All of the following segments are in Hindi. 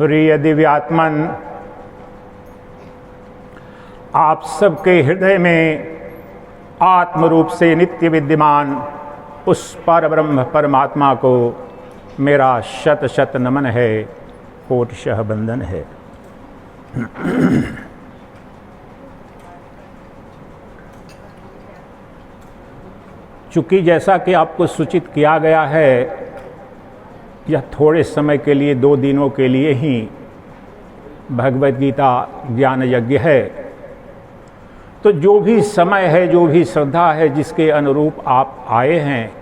प्रिय दिव्यात्मन, आप सबके हृदय में आत्म रूप से नित्य विद्यमान उस परब्रह्म परमात्मा को मेरा शत शत नमन है, कोटिशः वंदन है। चूँकि जैसा कि आपको सूचित किया गया है, यह थोड़े समय के लिए 2 दिनों के लिए ही भगवद गीता ज्ञान यज्ञ है, तो जो भी समय है, जो भी श्रद्धा है, जिसके अनुरूप आप आए हैं,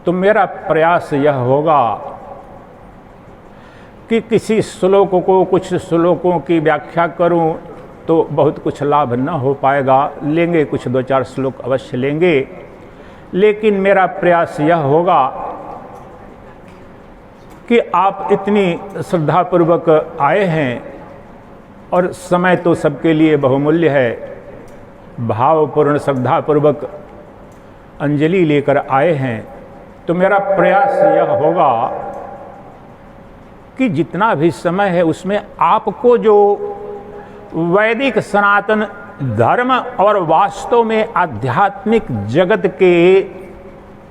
तो मेरा प्रयास यह होगा कि किसी श्लोक को, कुछ श्लोकों की व्याख्या करूं तो बहुत कुछ लाभ न हो पाएगा। लेंगे कुछ 2-4 श्लोक अवश्य लेंगे, लेकिन मेरा प्रयास यह होगा कि आप इतनी श्रद्धापूर्वक आए हैं और समय तो सबके लिए बहुमूल्य है, भावपूर्ण श्रद्धापूर्वक अंजलि लेकर आए हैं, तो मेरा प्रयास यह होगा कि जितना भी समय है उसमें आपको जो वैदिक सनातन धर्म और वास्तव में आध्यात्मिक जगत के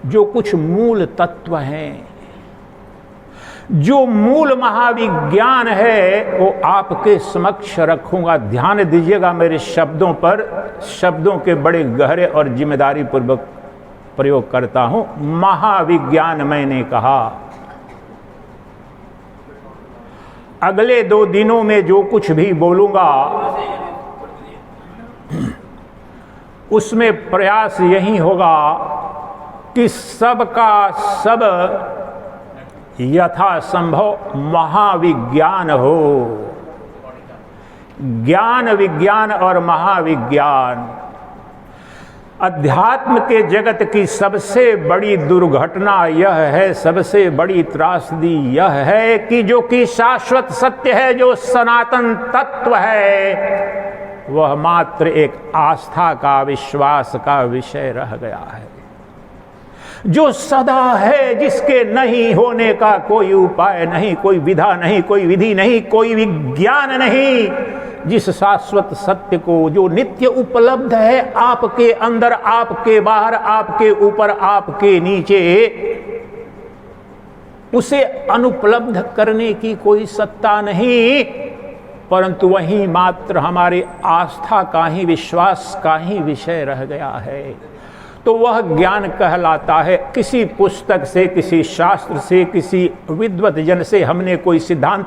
जो कुछ मूल तत्व हैं, जो मूल महाविज्ञान है, वो आपके समक्ष रखूंगा। ध्यान दीजिएगा मेरे शब्दों पर, शब्दों के बड़े गहरे और जिम्मेदारी पूर्वक प्रयोग करता हूं। महाविज्ञान मैंने कहा। अगले 2 दिनों में जो कुछ भी बोलूंगा उसमें प्रयास यही होगा कि सबका सब यथासंभव महाविज्ञान हो। ज्ञान विज्ञान और महाविज्ञान, अध्यात्म के जगत की सबसे बड़ी दुर्घटना यह है, सबसे बड़ी त्रासदी यह है कि जो कि शाश्वत सत्य है, जो सनातन तत्व है, वह मात्र एक आस्था का, विश्वास का विषय रह गया है। जो सदा है, जिसके नहीं होने का कोई उपाय नहीं, कोई विधा नहीं, कोई विधि नहीं, कोई विज्ञान नहीं, जिस शाश्वत सत्य को जो नित्य उपलब्ध है आपके अंदर, आपके बाहर, आपके ऊपर, आपके नीचे, उसे अनुपलब्ध करने की कोई सत्ता नहीं, परंतु वही मात्र हमारे आस्था का ही, विश्वास का ही विषय रह गया है। तो वह ज्ञान कहलाता है। किसी पुस्तक से, किसी शास्त्र से, किसी विद्वत जन से हमने कोई सिद्धांत,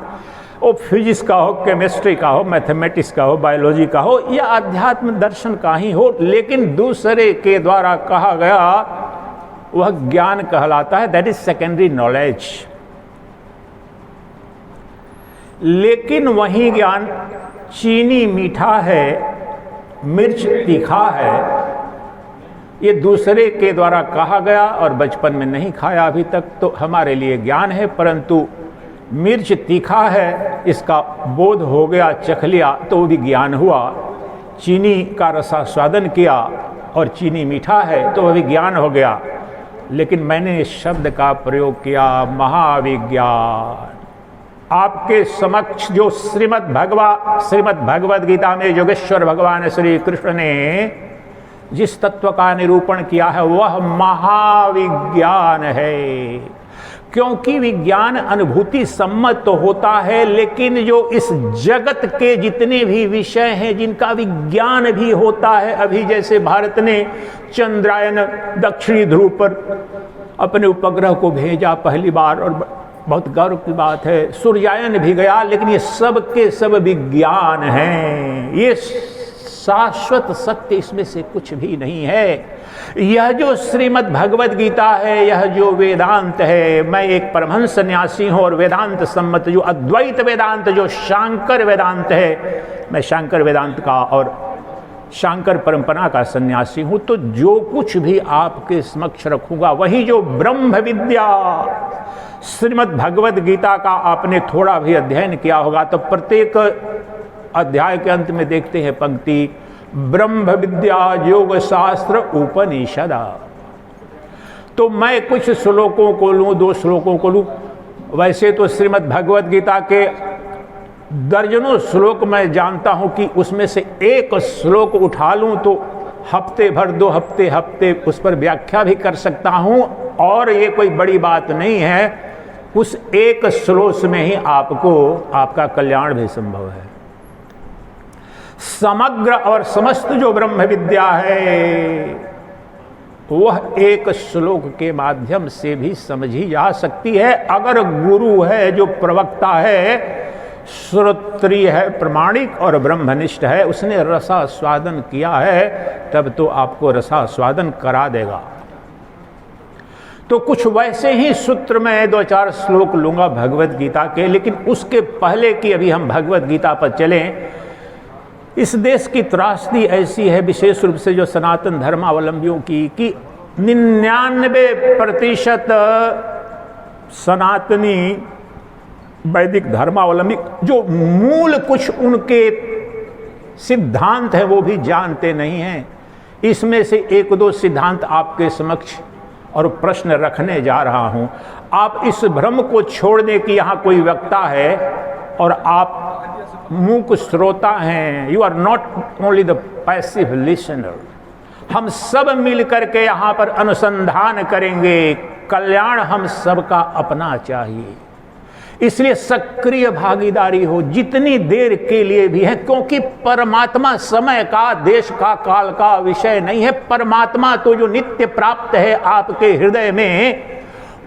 वो फिजिक्स का हो, केमिस्ट्री का हो, मैथमेटिक्स का हो, बायोलॉजी का हो या अध्यात्म दर्शन का ही हो, लेकिन दूसरे के द्वारा कहा गया वह ज्ञान कहलाता है। That is secondary knowledge. लेकिन वही ज्ञान चीनी मीठा है, मिर्च तीखा है, ये दूसरे के द्वारा कहा गया और बचपन में नहीं खाया अभी तक, तो हमारे लिए ज्ञान है। परंतु मिर्च तीखा है, इसका बोध हो गया, चख लिया, तो वो भी ज्ञान हुआ। चीनी का रसास्वादन किया और चीनी मीठा है, तो वह भी ज्ञान हो गया। लेकिन मैंने इस शब्द का प्रयोग किया, महाविज्ञान। आपके समक्ष जो श्रीमद् भगवद गीता में योगेश्वर भगवान श्री कृष्ण ने जिस तत्व का निरूपण किया है, वह महाविज्ञान है। क्योंकि विज्ञान अनुभूति सम्मत तो होता है, लेकिन जो इस जगत के जितने भी विषय हैं, जिनका विज्ञान भी होता है, अभी जैसे भारत ने चंद्रायन दक्षिणी ध्रुव पर अपने उपग्रह को भेजा पहली बार, और बहुत गर्व की बात है, सूर्यायन भी गया, लेकिन ये सब के सब विज्ञान हैं। ये शाश्वत सत्य इसमें से कुछ भी नहीं है। यह जो श्रीमद् भगवद गीता है, यह जो वेदांत है, मैं एक परमहंस सन्यासी हूँ और वेदांत सम्मत जो अद्वैत वेदांत, जो शांकर वेदांत है, मैं शांकर वेदांत का और शांकर परंपरा का सन्यासी हूँ। तो जो कुछ भी आपके समक्ष रखूंगा, वही जो ब्रह्म विद्या श्रीमद् भगवद गीता का आपने थोड़ा भी अध्ययन किया होगा, तो प्रत्येक अध्याय के अंत में देखते हैं पंक्ति, ब्रह्म विद्या योग शास्त्र उपनिषद। तो मैं कुछ श्लोकों को लूँ, 2 श्लोकों को लूँ। वैसे तो श्रीमद् भगवद गीता के दर्जनों श्लोक मैं जानता हूं कि उसमें से एक श्लोक उठा लूं तो हफ्ते भर 2 हफ्ते उस पर व्याख्या भी कर सकता हूं, और ये कोई बड़ी बात नहीं है। उस एक श्लोक में ही आपका कल्याण भी संभव है। समग्र और समस्त जो ब्रह्म विद्या है वह एक श्लोक के माध्यम से भी समझी जा सकती है। अगर गुरु है जो प्रवक्ता है, श्रोत्रिय है, प्रमाणिक और ब्रह्मनिष्ठ है, उसने रसास्वादन किया है, तब तो आपको रसास्वादन करा देगा। तो कुछ वैसे ही सूत्र में 2-4 श्लोक लूंगा भगवत गीता के, लेकिन उसके पहले कि अभी हम भगवत गीता पर चलें, इस देश की त्रासदी ऐसी है, विशेष रूप से जो सनातन धर्मावलंबियों की, कि 99% सनातनी वैदिक धर्मावलंबी जो मूल कुछ उनके सिद्धांत हैं वो भी जानते नहीं हैं। इसमें से 1-2 सिद्धांत आपके समक्ष और प्रश्न रखने जा रहा हूं। आप इस भ्रम को छोड़ दें कि यहां कोई वक्ता है और आप मूक श्रोता हैं। You are not only the passive listener. हम सब मिलकर के यहां पर अनुसंधान करेंगे। कल्याण हम सबका अपना चाहिए, इसलिए सक्रिय भागीदारी हो जितनी देर के लिए भी है, क्योंकि परमात्मा समय का, देश का, काल का विषय नहीं है। परमात्मा तो जो नित्य प्राप्त है आपके हृदय में,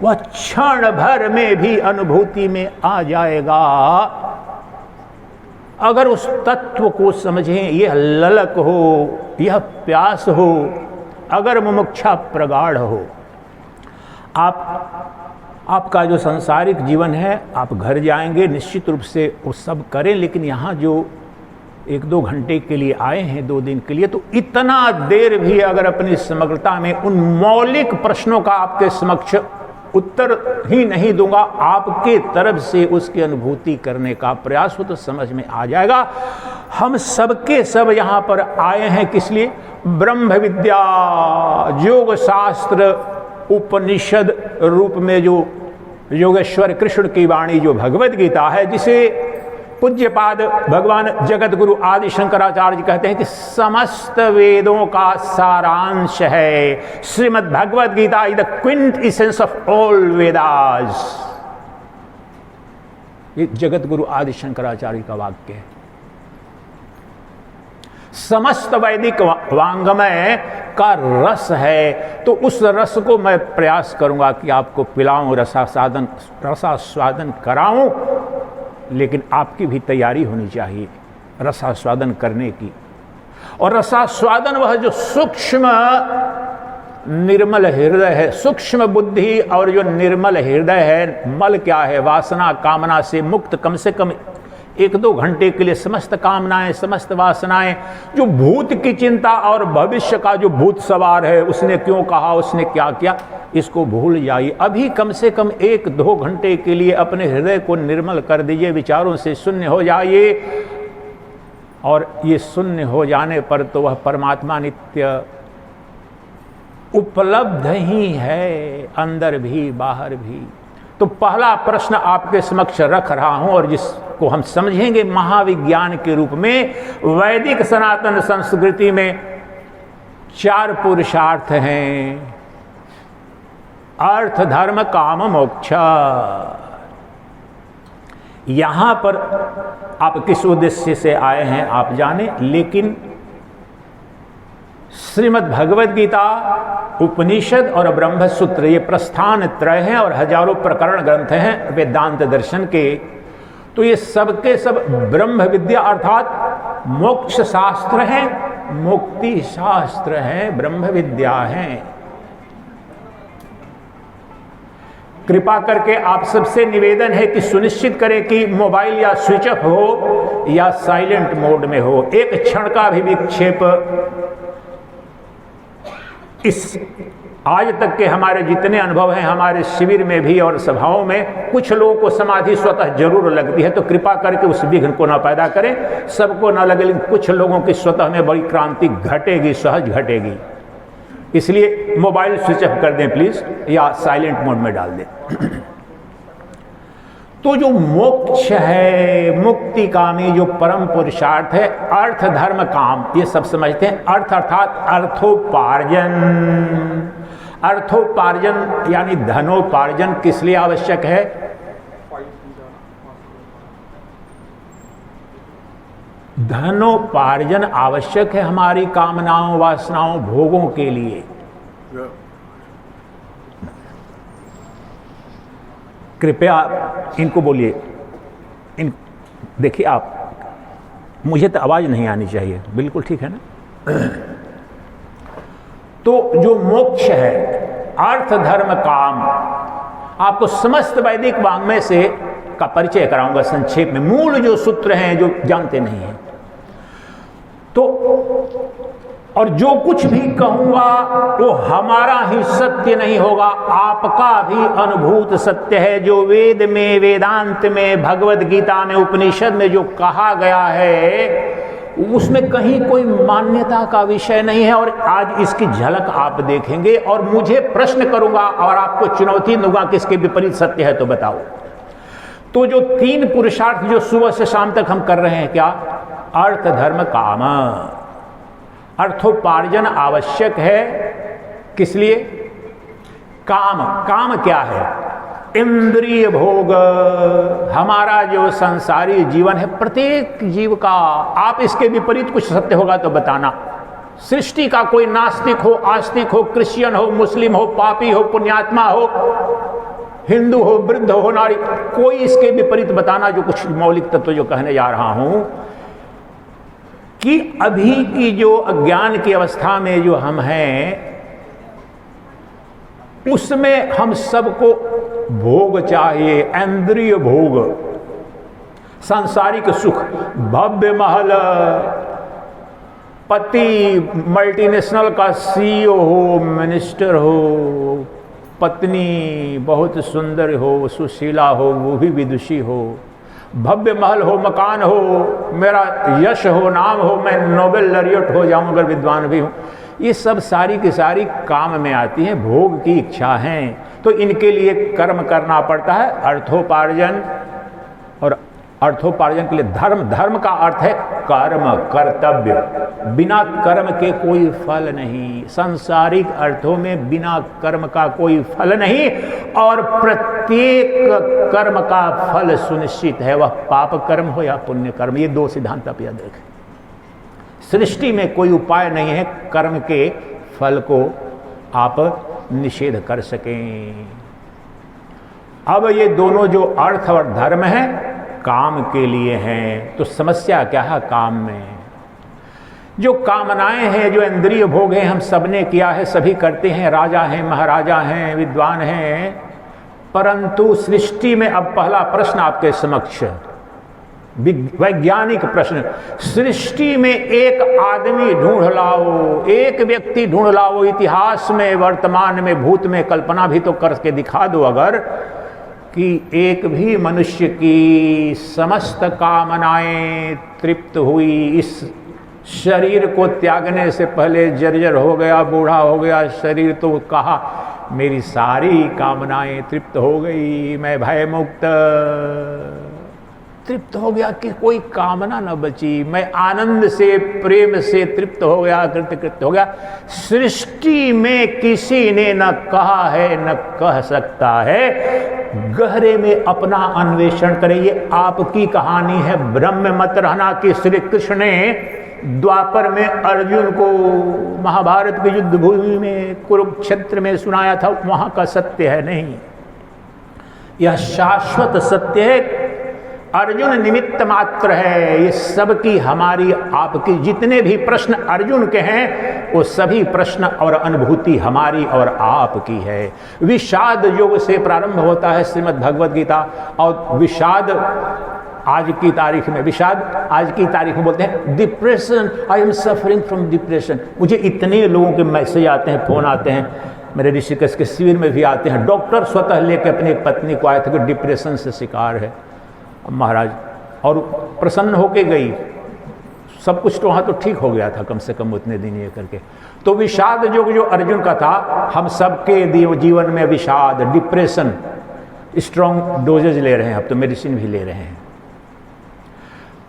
वह क्षण भर में भी अनुभूति में आ जाएगा। अगर उस तत्व को समझें, यह ललक हो, यह प्यास हो, अगर मुमुक्षा प्रगाढ़ हो, आपका जो सांसारिक जीवन है, आप घर जाएंगे निश्चित रूप से वो सब करें, लेकिन यहाँ जो 1-2 घंटे के लिए आए हैं, 2 दिन के लिए, तो इतना देर भी अगर अपनी समग्रता में उन मौलिक प्रश्नों का आपके समक्ष उत्तर ही नहीं दूंगा, आपके तरफ से उसकी अनुभूति करने का प्रयास हो, तो समझ में आ जाएगा। हम सबके सब यहाँ पर आए हैं किस लिए? ब्रह्म विद्या, योग शास्त्र, उपनिषद रूप में जो योगेश्वर कृष्ण की वाणी जो भगवत गीता है, जिसे पूज्यपाद भगवान जगत गुरु आदि शंकराचार्य कहते हैं कि समस्त वेदों का सारांश है। Shrimad Bhagavad Gita is the quintessence of all Vedas. ये जगत गुरु आदि शंकराचार्य का वाक्य है। समस्त वैदिक वांग्मय का रस है, तो उस रस को मैं प्रयास करूंगा कि आपको पिलाऊं, रसास्वादन कराऊं, लेकिन आपकी भी तैयारी होनी चाहिए रसास्वादन करने की। और रसास्वादन वह जो सूक्ष्म निर्मल हृदय है, सूक्ष्म बुद्धि और जो निर्मल हृदय है, मल क्या है? वासना कामना से मुक्त, कम से कम 1-2 घंटे के लिए समस्त कामनाएं, समस्त वासनाएं, जो भूत की चिंता और भविष्य का जो भूत सवार है, उसने क्यों कहा, उसने क्या किया, इसको भूल जाइए। अभी कम से कम 1-2 घंटे के लिए अपने हृदय को निर्मल कर दीजिए, विचारों से शून्य हो जाइए। और ये शून्य हो जाने पर तो वह परमात्मा नित्य उपलब्ध ही है, अंदर भी बाहर भी। तो पहला प्रश्न आपके समक्ष रख रहा हूं, और जिसको हम समझेंगे महाविज्ञान के रूप में। वैदिक सनातन संस्कृति में 4 पुरुषार्थ हैं: अर्थ, धर्म, काम, मोक्ष। यहां पर आप किस उद्देश्य से आए हैं आप जाने, लेकिन श्रीमद् भगवत गीता, उपनिषद और ब्रह्मसूत्र ये प्रस्थान त्रय हैं और हजारों प्रकरण ग्रंथ हैं वेदांत दर्शन के। तो ये सबके सब ब्रह्म विद्या अर्थात मोक्ष शास्त्र हैं, मुक्ति शास्त्र हैं, ब्रह्म विद्या हैं। कृपा करके आप सबसे निवेदन है कि सुनिश्चित करें कि मोबाइल या स्विच ऑफ हो या साइलेंट मोड में हो। एक क्षण का भी विक्षेप इस आज तक के हमारे जितने अनुभव हैं, हमारे शिविर में भी और सभाओं में, कुछ लोगों को समाधि स्वतः जरूर लगती है, तो कृपा करके उस विघ्न को ना पैदा करें। सबको ना लगे, लेकिन कुछ लोगों की स्वतः में बड़ी क्रांति घटेगी, सहज घटेगी। इसलिए मोबाइल स्विच ऑफ कर दें प्लीज, या साइलेंट मोड में डाल दें। तो जो मोक्ष है, मुक्ति कामी जो परम पुरुषार्थ है, अर्थ धर्म काम, ये सब समझते हैं। अर्थ अर्थात अर्थोपार्जन। अर्थोपार्जन यानी धनोपार्जन किस लिए आवश्यक है? धनोपार्जन आवश्यक है हमारी कामनाओं, वासनाओं, भोगों के लिए। कृपया इनको बोलिए, इन देखिए आप, मुझे तो आवाज नहीं आनी चाहिए, बिल्कुल ठीक है ना? तो जो मोक्ष है, अर्थ धर्म काम, आपको समस्त वैदिक वाङ्मय से का परिचय कराऊंगा संक्षेप में। मूल जो सूत्र हैं जो जानते नहीं हैं, तो और जो कुछ भी कहूंगा वो हमारा ही सत्य नहीं होगा, आपका भी अनुभूत सत्य है। जो वेद में, वेदांत में, भगवद गीता में, उपनिषद में जो कहा गया है उसमें कहीं कोई मान्यता का विषय नहीं है। और आज इसकी झलक आप देखेंगे और मुझे प्रश्न करूंगा और आपको चुनौती दूंगा कि इसके विपरीत सत्य है तो बताओ। तो जो 3 पुरुषार्थ जो सुबह से शाम तक हम कर रहे हैं, क्या? अर्थ धर्म काम। अर्थोपार्जन आवश्यक है, किस लिए? काम। काम क्या है? इंद्रिय भोग। हमारा जो संसारी जीवन है, प्रत्येक जीव का, आप इसके विपरीत कुछ सत्य होगा तो बताना। सृष्टि का कोई नास्तिक हो, आस्तिक हो, क्रिश्चियन हो, मुस्लिम हो, पापी हो, पुण्यात्मा हो, हिंदू हो, वृद्ध हो, नारी, कोई इसके विपरीत बताना जो कुछ मौलिक तत्व जो कहने जा रहा हूं कि अभी की जो अज्ञान की अवस्था में जो हम हैं उसमें हम सबको भोग चाहिए, इंद्रिय भोग, सांसारिक सुख, भव्य महल, पति मल्टीनेशनल का सीईओ हो, मिनिस्टर हो, पत्नी बहुत सुंदर हो, सुशीला हो, वो भी विदुषी हो, भव्य महल हो, मकान हो, मेरा यश हो, नाम हो, मैं नोबेल लॉरिएट हो जाऊं अगर विद्वान भी हूं, ये सब सारी की सारी काम में आती हैं, भोग की इच्छा है। तो इनके लिए कर्म करना पड़ता है, अर्थोपार्जन। और अर्थोपार्जन के लिए धर्म, धर्म का अर्थ है कर्म, कर्तव्य। बिना कर्म के कोई फल नहीं, सांसारिक अर्थों में बिना कर्म का कोई फल नहीं। और प्रत्येक कर्म का फल सुनिश्चित है, वह पाप कर्म हो या पुण्य कर्म। ये 2 सिद्धांत आप याद रखें। सृष्टि में कोई उपाय नहीं है कर्म के फल को आप निषेध कर सकें। अब ये दोनों जो अर्थ और धर्म है काम के लिए हैं, तो समस्या क्या है काम में? जो कामनाएं हैं, जो इंद्रिय भोग हैं, हम सबने किया है, सभी करते हैं, राजा हैं, महाराजा हैं, विद्वान हैं, परंतु सृष्टि में अब पहला प्रश्न आपके समक्ष, वैज्ञानिक प्रश्न, सृष्टि में एक आदमी ढूंढ लाओ, एक व्यक्ति ढूंढ लाओ, इतिहास में, वर्तमान में, भूत में, कल्पना भी तो करके दिखा दो अगर, कि एक भी मनुष्य की समस्त कामनाएं तृप्त हुई, इस शरीर को त्यागने से पहले जर्जर हो गया, बूढ़ा हो गया शरीर, तो कहा मेरी सारी कामनाएं तृप्त हो गई, मैं भय मुक्त, तृप्त हो गया कि कोई कामना न बची, मैं आनंद से, प्रेम से तृप्त हो गया, कृतकृत हो गया। सृष्टि में किसी ने न कहा है, न कह सकता है। गहरे में अपना अन्वेषण करें, ये आपकी कहानी है, ब्रह्म मत रहना कि श्री कृष्ण ने द्वापर में अर्जुन को महाभारत की युद्ध भूमि में, कुरुक्षेत्र में सुनाया था, वहां का सत्य है नहीं। यह शाश्वत सत्य है, अर्जुन निमित्त मात्र है। ये सबकी, हमारी, आपकी, जितने भी प्रश्न अर्जुन के हैं वो सभी प्रश्न और अनुभूति हमारी और आपकी है। विषाद योग से प्रारंभ होता है श्रीमद् भगवद गीता, और विषाद आज की तारीख में, विषाद आज की तारीख में बोलते हैं depression, I am suffering from depression. मुझे इतने लोगों के मैसेज आते हैं, फोन आते हैं, मेरे ऋषिकेश के शिविर में भी आते हैं, डॉक्टर स्वतः लेकर अपनी पत्नी को आए थे कि डिप्रेशन से शिकार है महाराज, और प्रसन्न होके गई, सब कुछ तो वहाँ तो ठीक हो गया था कम से कम उतने दिन ये करके। तो विषाद जो अर्जुन का था, हम सबके जीवन में विषाद, डिप्रेशन, स्ट्रॉन्ग डोजेज ले रहे हैं, अब तो मेडिसिन भी ले रहे हैं।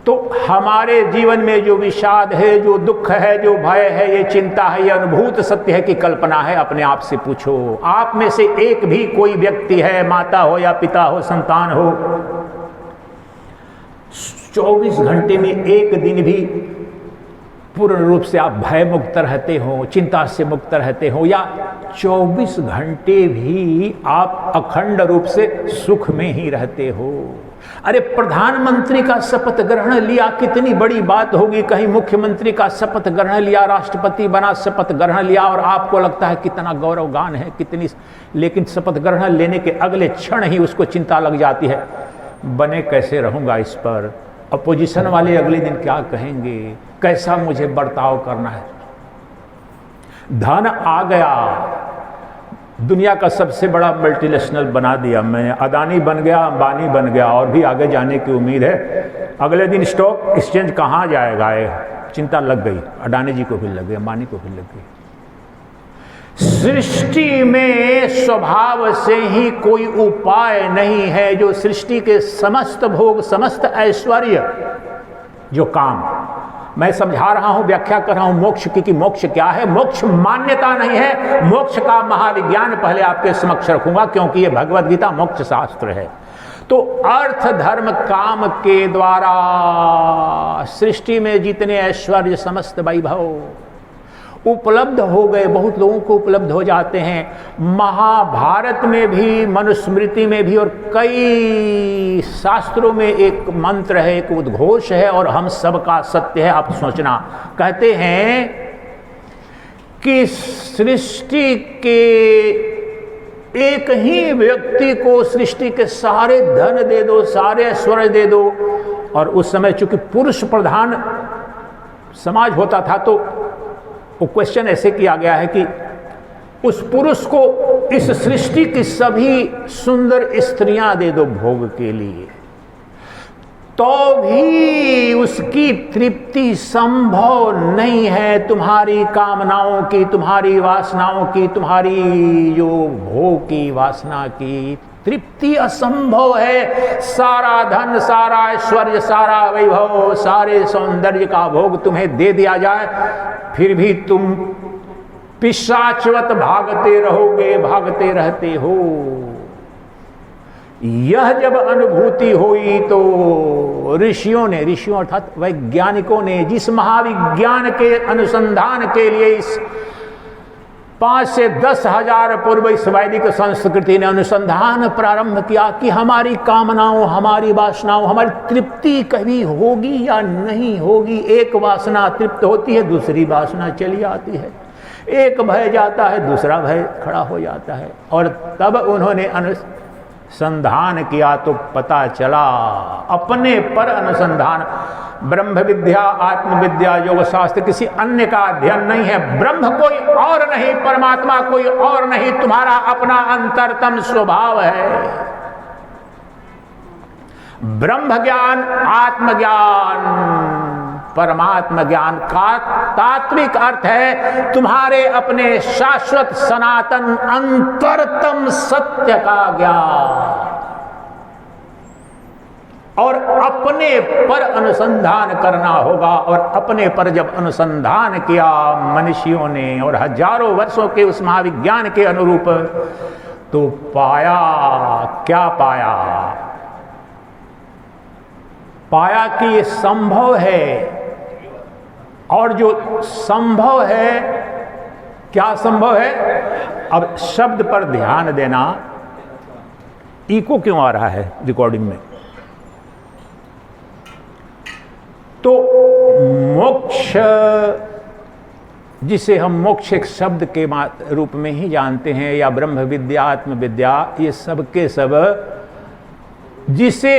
तो हमारे जीवन में जो विषाद है, जो दुख है, जो भय है, ये चिंता है, ये अनुभूत सत्य है कि कल्पना है? अपने आप से पूछो। आप में से एक भी कोई व्यक्ति है, माता हो या पिता हो, संतान हो, 24 घंटे में एक दिन भी पूर्ण रूप से आप भय मुक्त रहते हो, चिंता से मुक्त रहते हो, या 24 घंटे भी आप अखंड रूप से सुख में ही रहते हो? अरे प्रधानमंत्री का शपथ ग्रहण लिया, कितनी बड़ी बात होगी। कहीं मुख्यमंत्री का शपथ ग्रहण लिया, राष्ट्रपति बना, शपथ ग्रहण लिया, और आपको लगता है कितना गौरवगान है, कितनी, लेकिन शपथ ग्रहण लेने के अगले क्षण ही उसको चिंता लग जाती है, बने कैसे रहूंगा इस पर, अपोजिशन वाले अगले दिन क्या कहेंगे, कैसा मुझे बर्ताव करना है। धन आ गया, दुनिया का सबसे बड़ा मल्टीनेशनल बना दिया मैंने, अदानी बन गया, अंबानी बन गया, और भी आगे जाने की उम्मीद है। अगले दिन स्टॉक एक्सचेंज कहाँ जाएगा, चिंता लग गई, अडानी जी को भी लग गई, अंबानी को भी लग गई। सृष्टि में स्वभाव से ही कोई उपाय नहीं है जो सृष्टि के समस्त भोग, समस्त ऐश्वर्य, जो काम मैं समझा रहा हूं, व्याख्या कर रहा हूं मोक्ष की, कि मोक्ष क्या है। मोक्ष मान्यता नहीं है, मोक्ष का महाविज्ञान पहले आपके समक्ष रखूंगा, क्योंकि यह भगवद गीता मोक्ष शास्त्र है। तो अर्थ धर्म काम के द्वारा सृष्टि में जितने ऐश्वर्य, समस्त वैभव उपलब्ध हो गए, बहुत लोगों को उपलब्ध हो जाते हैं। महाभारत में भी, मनुस्मृति में भी, और कई शास्त्रों में एक मंत्र है, एक उद्घोष है, और हम सबका सत्य है। आप सोचना, कहते हैं कि सृष्टि के एक ही व्यक्ति को सृष्टि के सारे धन दे दो, सारे ऐश्वर्य दे दो, और उस समय चूंकि पुरुष प्रधान समाज होता था, तो वो क्वेश्चन ऐसे किया गया है कि उस पुरुष को इस सृष्टि की सभी सुंदर स्त्रियां दे दो भोग के लिए, तो भी उसकी तृप्ति संभव नहीं है। तुम्हारी कामनाओं की, तुम्हारी वासनाओं की, तुम्हारी जो भोग की वासना की तृप्ति असंभव है। सारा धन, सारा ऐश्वर्य, सारा वैभव, सारे सौंदर्य का भोग तुम्हें दे दिया जाए, फिर भी तुम पिशाचवत भागते रहोगे, भागते रहते हो। यह जब अनुभूति हुई तो ऋषियों अर्थात वैज्ञानिकों ने, जिस महाविज्ञान के अनुसंधान के लिए इस 5 से 10 हजार पूर्व इस वैदिक संस्कृति ने अनुसंधान प्रारंभ किया कि हमारी कामनाओं, हमारी वासनाओं, हमारी तृप्ति कभी होगी या नहीं होगी। एक वासना तृप्त होती है, दूसरी वासना चली आती है, एक भय जाता है, दूसरा भय खड़ा हो जाता है। और तब उन्होंने अनुसंधान किया तो पता चला, अपने पर अनुसंधान, ब्रह्म विद्या, आत्मविद्या, योग शास्त्र किसी अन्य का अध्ययन नहीं है। ब्रह्म कोई और नहीं, परमात्मा कोई और नहीं, तुम्हारा अपना अंतरतम स्वभाव है। ब्रह्म ज्ञान, आत्मज्ञान, परमात्मा ज्ञान का तात्विक अर्थ है तुम्हारे अपने शाश्वत सनातन अंतरतम सत्य का ज्ञान। और अपने पर अनुसंधान करना होगा, और अपने पर जब अनुसंधान किया मनुष्यों ने, और हजारों वर्षों के उस महाविज्ञान के अनुरूप, तो पाया, क्या पाया? पाया कि ये संभव है। और जो संभव है, क्या संभव है? अब शब्द पर ध्यान देना। इको क्यों आ रहा है रिकॉर्डिंग में? तो मोक्ष, जिसे हम मोक्ष एक शब्द के रूप में ही जानते हैं, या ब्रह्म विद्या, आत्मविद्या, ये सब के सब जिसे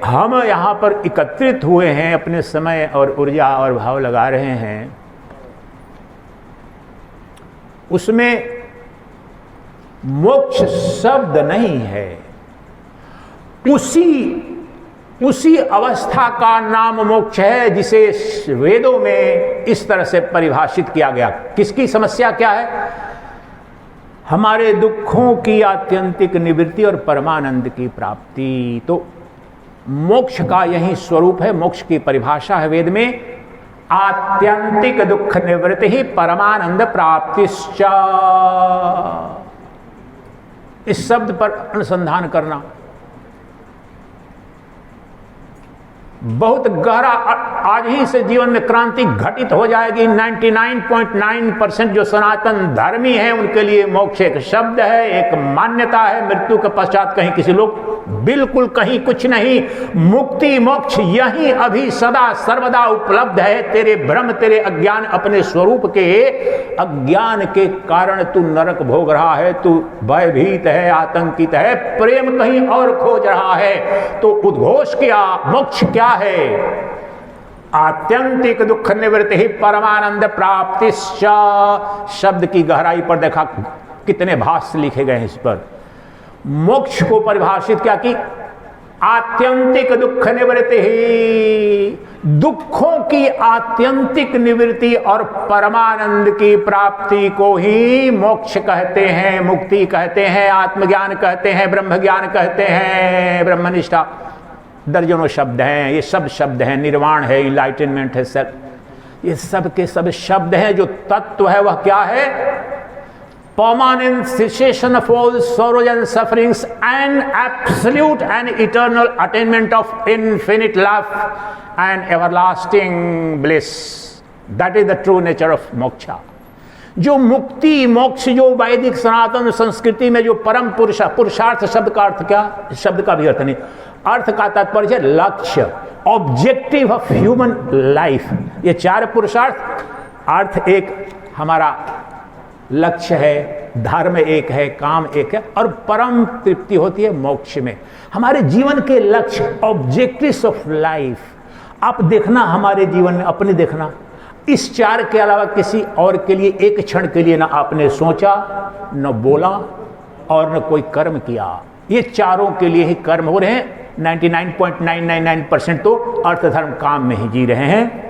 हम यहाँ पर एकत्रित हुए हैं, अपने समय और ऊर्जा और भाव लगा रहे हैं, उसमें मोक्ष शब्द नहीं है। उसी अवस्था का नाम मोक्ष है जिसे वेदों में इस तरह से परिभाषित किया गया। किसकी समस्या क्या है? हमारे दुखों की आत्यंतिक निवृत्ति और परमानंद की प्राप्ति। तो मोक्ष का यही स्वरूप है। मोक्ष की परिभाषा है वेद में, आत्यंतिक दुख निवृत्ति ही परमानंद प्राप्तिश्च। इस शब्द पर अनुसंधान करना बहुत गहरा, आज ही से जीवन में क्रांति घटित हो जाएगी। 99.9% जो सनातन धर्मी हैं उनके लिए मोक्ष एक शब्द है, एक मान्यता है। मृत्यु के पश्चात कहीं किसी लोग, बिल्कुल कहीं कुछ नहीं। मुक्ति मोक्ष यही अभी सदा सर्वदा उपलब्ध है। तेरे भ्रम, तेरे अज्ञान, अपने स्वरूप के अज्ञान के कारण तू नरक भोग रहा है, तू भयभीत है, आतंकित है, प्रेम कहीं और खोज रहा है। तो उद्घोष क्या, मोक्ष क्या है? आत्यंतिक दुख निवृत्ति ही परमानंद प्राप्तिश्च। शब्द की गहराई पर देखा कितने भाष्य लिखे गए हैं इस पर। मोक्ष को परिभाषित क्या की, आत्यंतिक दुख निवृत्ति ही, दुखों की आत्यंतिक निवृत्ति और परमानंद की प्राप्ति को ही मोक्ष कहते हैं, मुक्ति कहते हैं, आत्मज्ञान कहते हैं, ब्रह्म ज्ञान कहते हैं, ब्रह्मनिष्ठा। दर्जनों शब्द हैं, ये सब शब्द हैं। निर्वाण है, इनलाइटनमेंट है, सब ये सब के सब शब्द हैं। जो तत्व है वह क्या है? permanent cessation of all sorrows and sufferings and absolute and eternal attainment of infinite love and everlasting bliss. That is the true nature of moksha. जो मुक्ति मोक्ष, जो वैदिक सनातन संस्कृति में जो परम पुरुषार्थ शब्द का अर्थ क्या? शब्द का भी अर्थ नहीं, अर्थ का तात्पर्य है लक्ष्य, ऑब्जेक्टिव ऑफ ह्यूमन लाइफ। ये चार पुरुषार्थ, अर्थ एक हमारा लक्ष्य है, धर्म एक है, काम एक है, और परम तृप्ति होती है मोक्ष में। हमारे जीवन के लक्ष्य, ऑब्जेक्टिव्स ऑफ लाइफ, आप देखना हमारे जीवन में, अपने देखना, इस चार के अलावा किसी और के लिए एक क्षण के लिए ना आपने सोचा, न बोला और न कोई कर्म किया। ये चारों के लिए ही कर्म हो रहे हैं। 99.999% तो अर्थ धर्म काम में ही जी रहे हैं।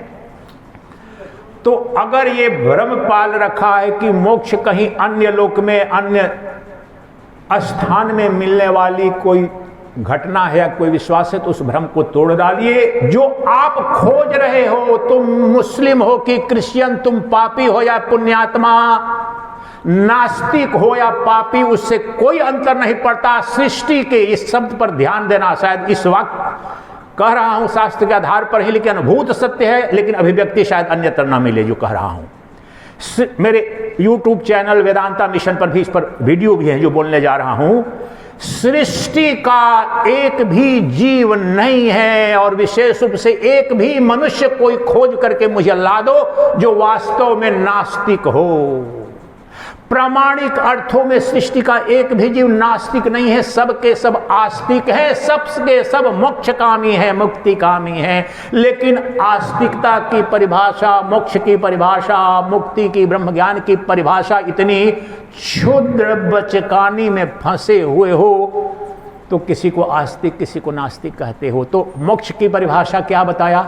तो अगर ये भ्रम पाल रखा है कि मोक्ष कहीं अन्य लोक में, अन्य स्थान में मिलने वाली कोई घटना है या कोई विश्वास है, तो उस भ्रम को तोड़ डालिए। जो आप खोज रहे हो, तुम मुस्लिम हो कि क्रिश्चियन, तुम पापी हो या पुण्यात्मा, नास्तिक हो या पापी, उससे कोई अंतर नहीं पड़ता। सृष्टि के इस शब्द पर ध्यान देना, शायद इस वक्त कह रहा हूं शास्त्र के आधार पर ही, लेकिन अनुभूत सत्य है, लेकिन अभिव्यक्ति शायद अन्यत्र ना मिले जो कह रहा हूं। मेरे YouTube चैनल वेदांता मिशन पर भी इस पर वीडियो भी है जो बोलने जा रहा हूं। सृष्टि का एक भी जीव नहीं है, और विशेष रूप से एक भी मनुष्य कोई खोज करके मुझे ला दो जो वास्तव में नास्तिक हो। प्रामाणिक अर्थों में सृष्टि का एक भी जीव नास्तिक नहीं है, सबके सब आस्तिक है, सबके सब मोक्षकामी है, मुक्तिकामी है। लेकिन आस्तिकता की परिभाषा, मोक्ष की परिभाषा, मुक्ति की, ब्रह्म ज्ञान की परिभाषा इतनी क्षुद्र बचकानी में फंसे हुए हो तो किसी को आस्तिक, किसी को नास्तिक कहते हो। तो मोक्ष की परिभाषा क्या बताया?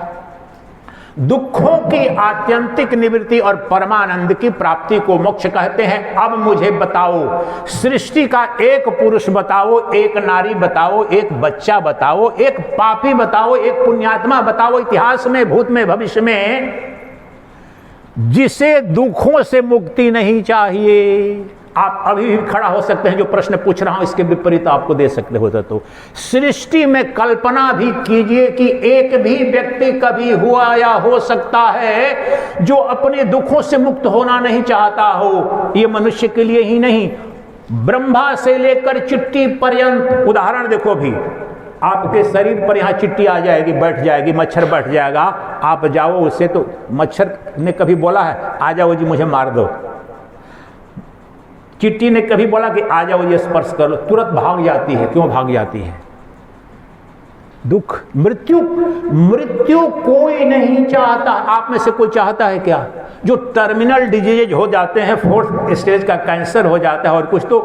दुखों की आत्यंतिक निवृत्ति और परमानंद की प्राप्ति को मोक्ष कहते हैं। अब मुझे बताओ, सृष्टि का एक पुरुष बताओ, एक नारी बताओ, एक बच्चा बताओ, एक पापी बताओ, एक पुण्यात्मा बताओ, इतिहास में, भूत में, भविष्य में, जिसे दुखों से मुक्ति नहीं चाहिए। आप अभी भी खड़ा हो सकते हैं, जो प्रश्न पूछ रहा हूं इसके विपरीत आपको दे सकते होते। तो सृष्टि में कल्पना भी कीजिए कि एक भी व्यक्ति कभी हुआ या हो सकता है जो अपने दुखों से मुक्त होना नहीं चाहता हो। ये मनुष्य के लिए ही नहीं, ब्रह्मा से लेकर चिट्टी पर्यंत। उदाहरण देखो, भी आपके शरीर पर यहां चिट्टी आ जाएगी, बैठ जाएगी, मच्छर बैठ जाएगा, आप जाओ उससे, तो मच्छर ने कभी बोला है आ जाओ जी मुझे मार दो? चिट्टी ने कभी बोला कि आ जाओ ये स्पर्श कर लो? तुरंत भाग जाती है। क्यों भाग जाती है? दुख, मृत्यु। मृत्यु कोई नहीं चाहता। आप में से कोई चाहता है क्या? जो टर्मिनल डिजीज हो जाते हैं, 4th स्टेज का कैंसर हो जाता है और कुछ, तो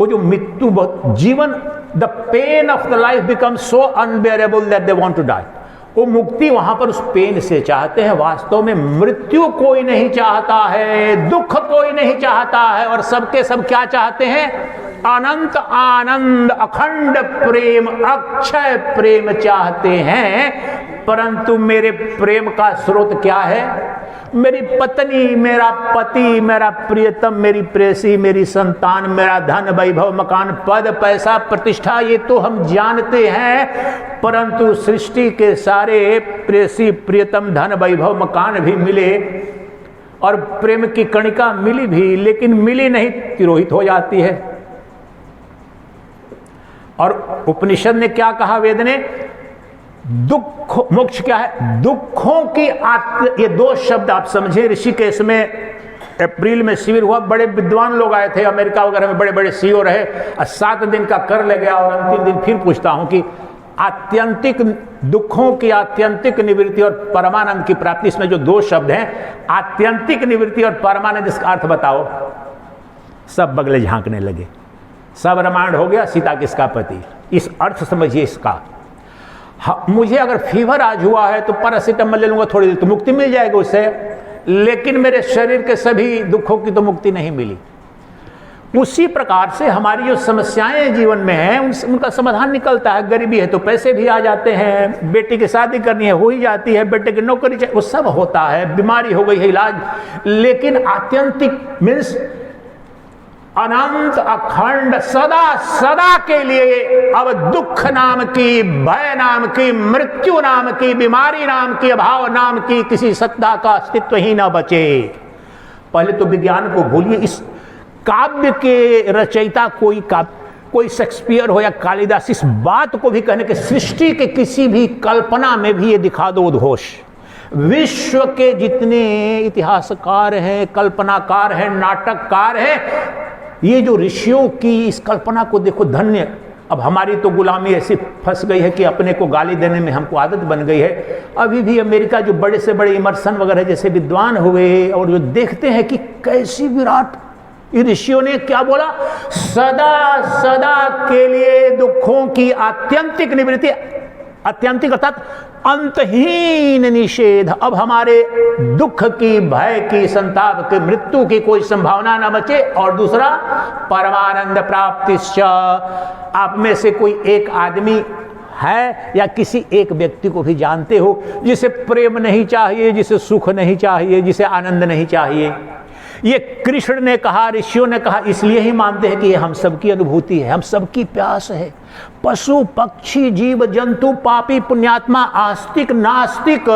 वो जो मृत्यु, बहुत जीवन, the pain of the life become so unbearable that they want to die. वो मुक्ति वहां पर उस पेन से चाहते हैं। वास्तव में मृत्यु कोई नहीं चाहता है, दुख कोई नहीं चाहता है, और सबके सब क्या चाहते हैं? अनंत आनंद, अखंड प्रेम, अक्षय प्रेम चाहते हैं। परंतु मेरे प्रेम का स्रोत क्या है? मेरी पत्नी, मेरा पति, मेरा प्रियतम, मेरी प्रेयसी, मेरी संतान, मेरा धन, वैभव, मकान, पद, पैसा, प्रतिष्ठा, ये तो हम जानते हैं। परंतु सृष्टि के सारे प्रेयसी, प्रियतम, धन, वैभव, मकान भी मिले और प्रेम की कणिका मिली भी, लेकिन मिली नहीं, तिरोहित हो जाती है। और उपनिषद ने क्या कहा? वेद ने दुख, मोक्ष क्या है? दुखों की ये दो शब्द आप समझे। ऋषिकेश में अप्रैल में शिविर हुआ, बड़े विद्वान लोग आए थे, अमेरिका वगैरह में बड़े बड़े सीईओ रहे, 7 दिन का कर ले गया। और अंतिम दिन फिर पूछता हूं कि आत्यंतिक दुखों की आत्यंतिक निवृत्ति और परमानंद की प्राप्ति, इसमें जो 2 शब्द हैं, आत्यंतिक निवृत्ति और परमानंद, इसका अर्थ बताओ। सब बगले झांकने लगे। सब रामायण हो गया, सीता किसका पति, इस अर्थ समझिए इसका। मुझे अगर फीवर आज हुआ है तो पैरासिटामोल ले लूंगा थोड़ी देर, तो मुक्ति मिल जाएगी उससे, लेकिन मेरे शरीर के सभी दुखों की तो मुक्ति नहीं मिली। उसी प्रकार से हमारी जो समस्याएं जीवन में हैं, उनका समाधान निकलता है। गरीबी है तो पैसे भी आ जाते हैं, बेटी की शादी करनी है हो ही जाती है, बेटे की नौकरी चाहिए, वो सब होता है, बीमारी हो गई है इलाज। लेकिन आत्यंतिक मीन्स अनंत, अखंड, सदा सदा के लिए अब दुख नाम की, भय नाम की, मृत्यु नाम की, बीमारी नाम की, अभाव नाम की किसी सत्ता का अस्तित्व ही न बचे। पहले तो विज्ञान को भूलिए। इस काव्य के रचयिता कोई शेक्सपियर हो या कालिदास, इस बात को भी कहने के सृष्टि के किसी भी कल्पना में भी ये दिखा दो उद्घोष। विश्व के जितने इतिहासकार हैं, कल्पनाकार हैं, नाटककार हैं, ये जो ऋषियों की इस कल्पना को देखो, धन्य। अब हमारी तो गुलामी ऐसी फंस गई है कि अपने को गाली देने में हमको आदत बन गई है। अभी भी अमेरिका जो बड़े से बड़े इमर्सन वगैरह जैसे विद्वान हुए और जो देखते हैं कि कैसी विराट, ऋषियों ने क्या बोला? सदा सदा के लिए दुखों की आत्यंतिक निवृत्ति, आत्यंतिक अर्थात अंतहीन निषेध। अब हमारे दुख की, भय की, संताप की, मृत्यु की कोई संभावना न बचे। और दूसरा, परमानंद प्राप्तिश्च। आप में से कोई एक आदमी है या किसी एक व्यक्ति को भी जानते हो जिसे प्रेम नहीं चाहिए, जिसे सुख नहीं चाहिए, जिसे आनंद नहीं चाहिए? ये कृष्ण ने कहा, ऋषियों ने कहा, इसलिए ही मानते हैं कि ये हम सबकी अनुभूति है, हम सबकी प्यास है। पशु, पक्षी, जीव, जंतु, पापी, पुण्यात्मा, आस्तिक, नास्तिक,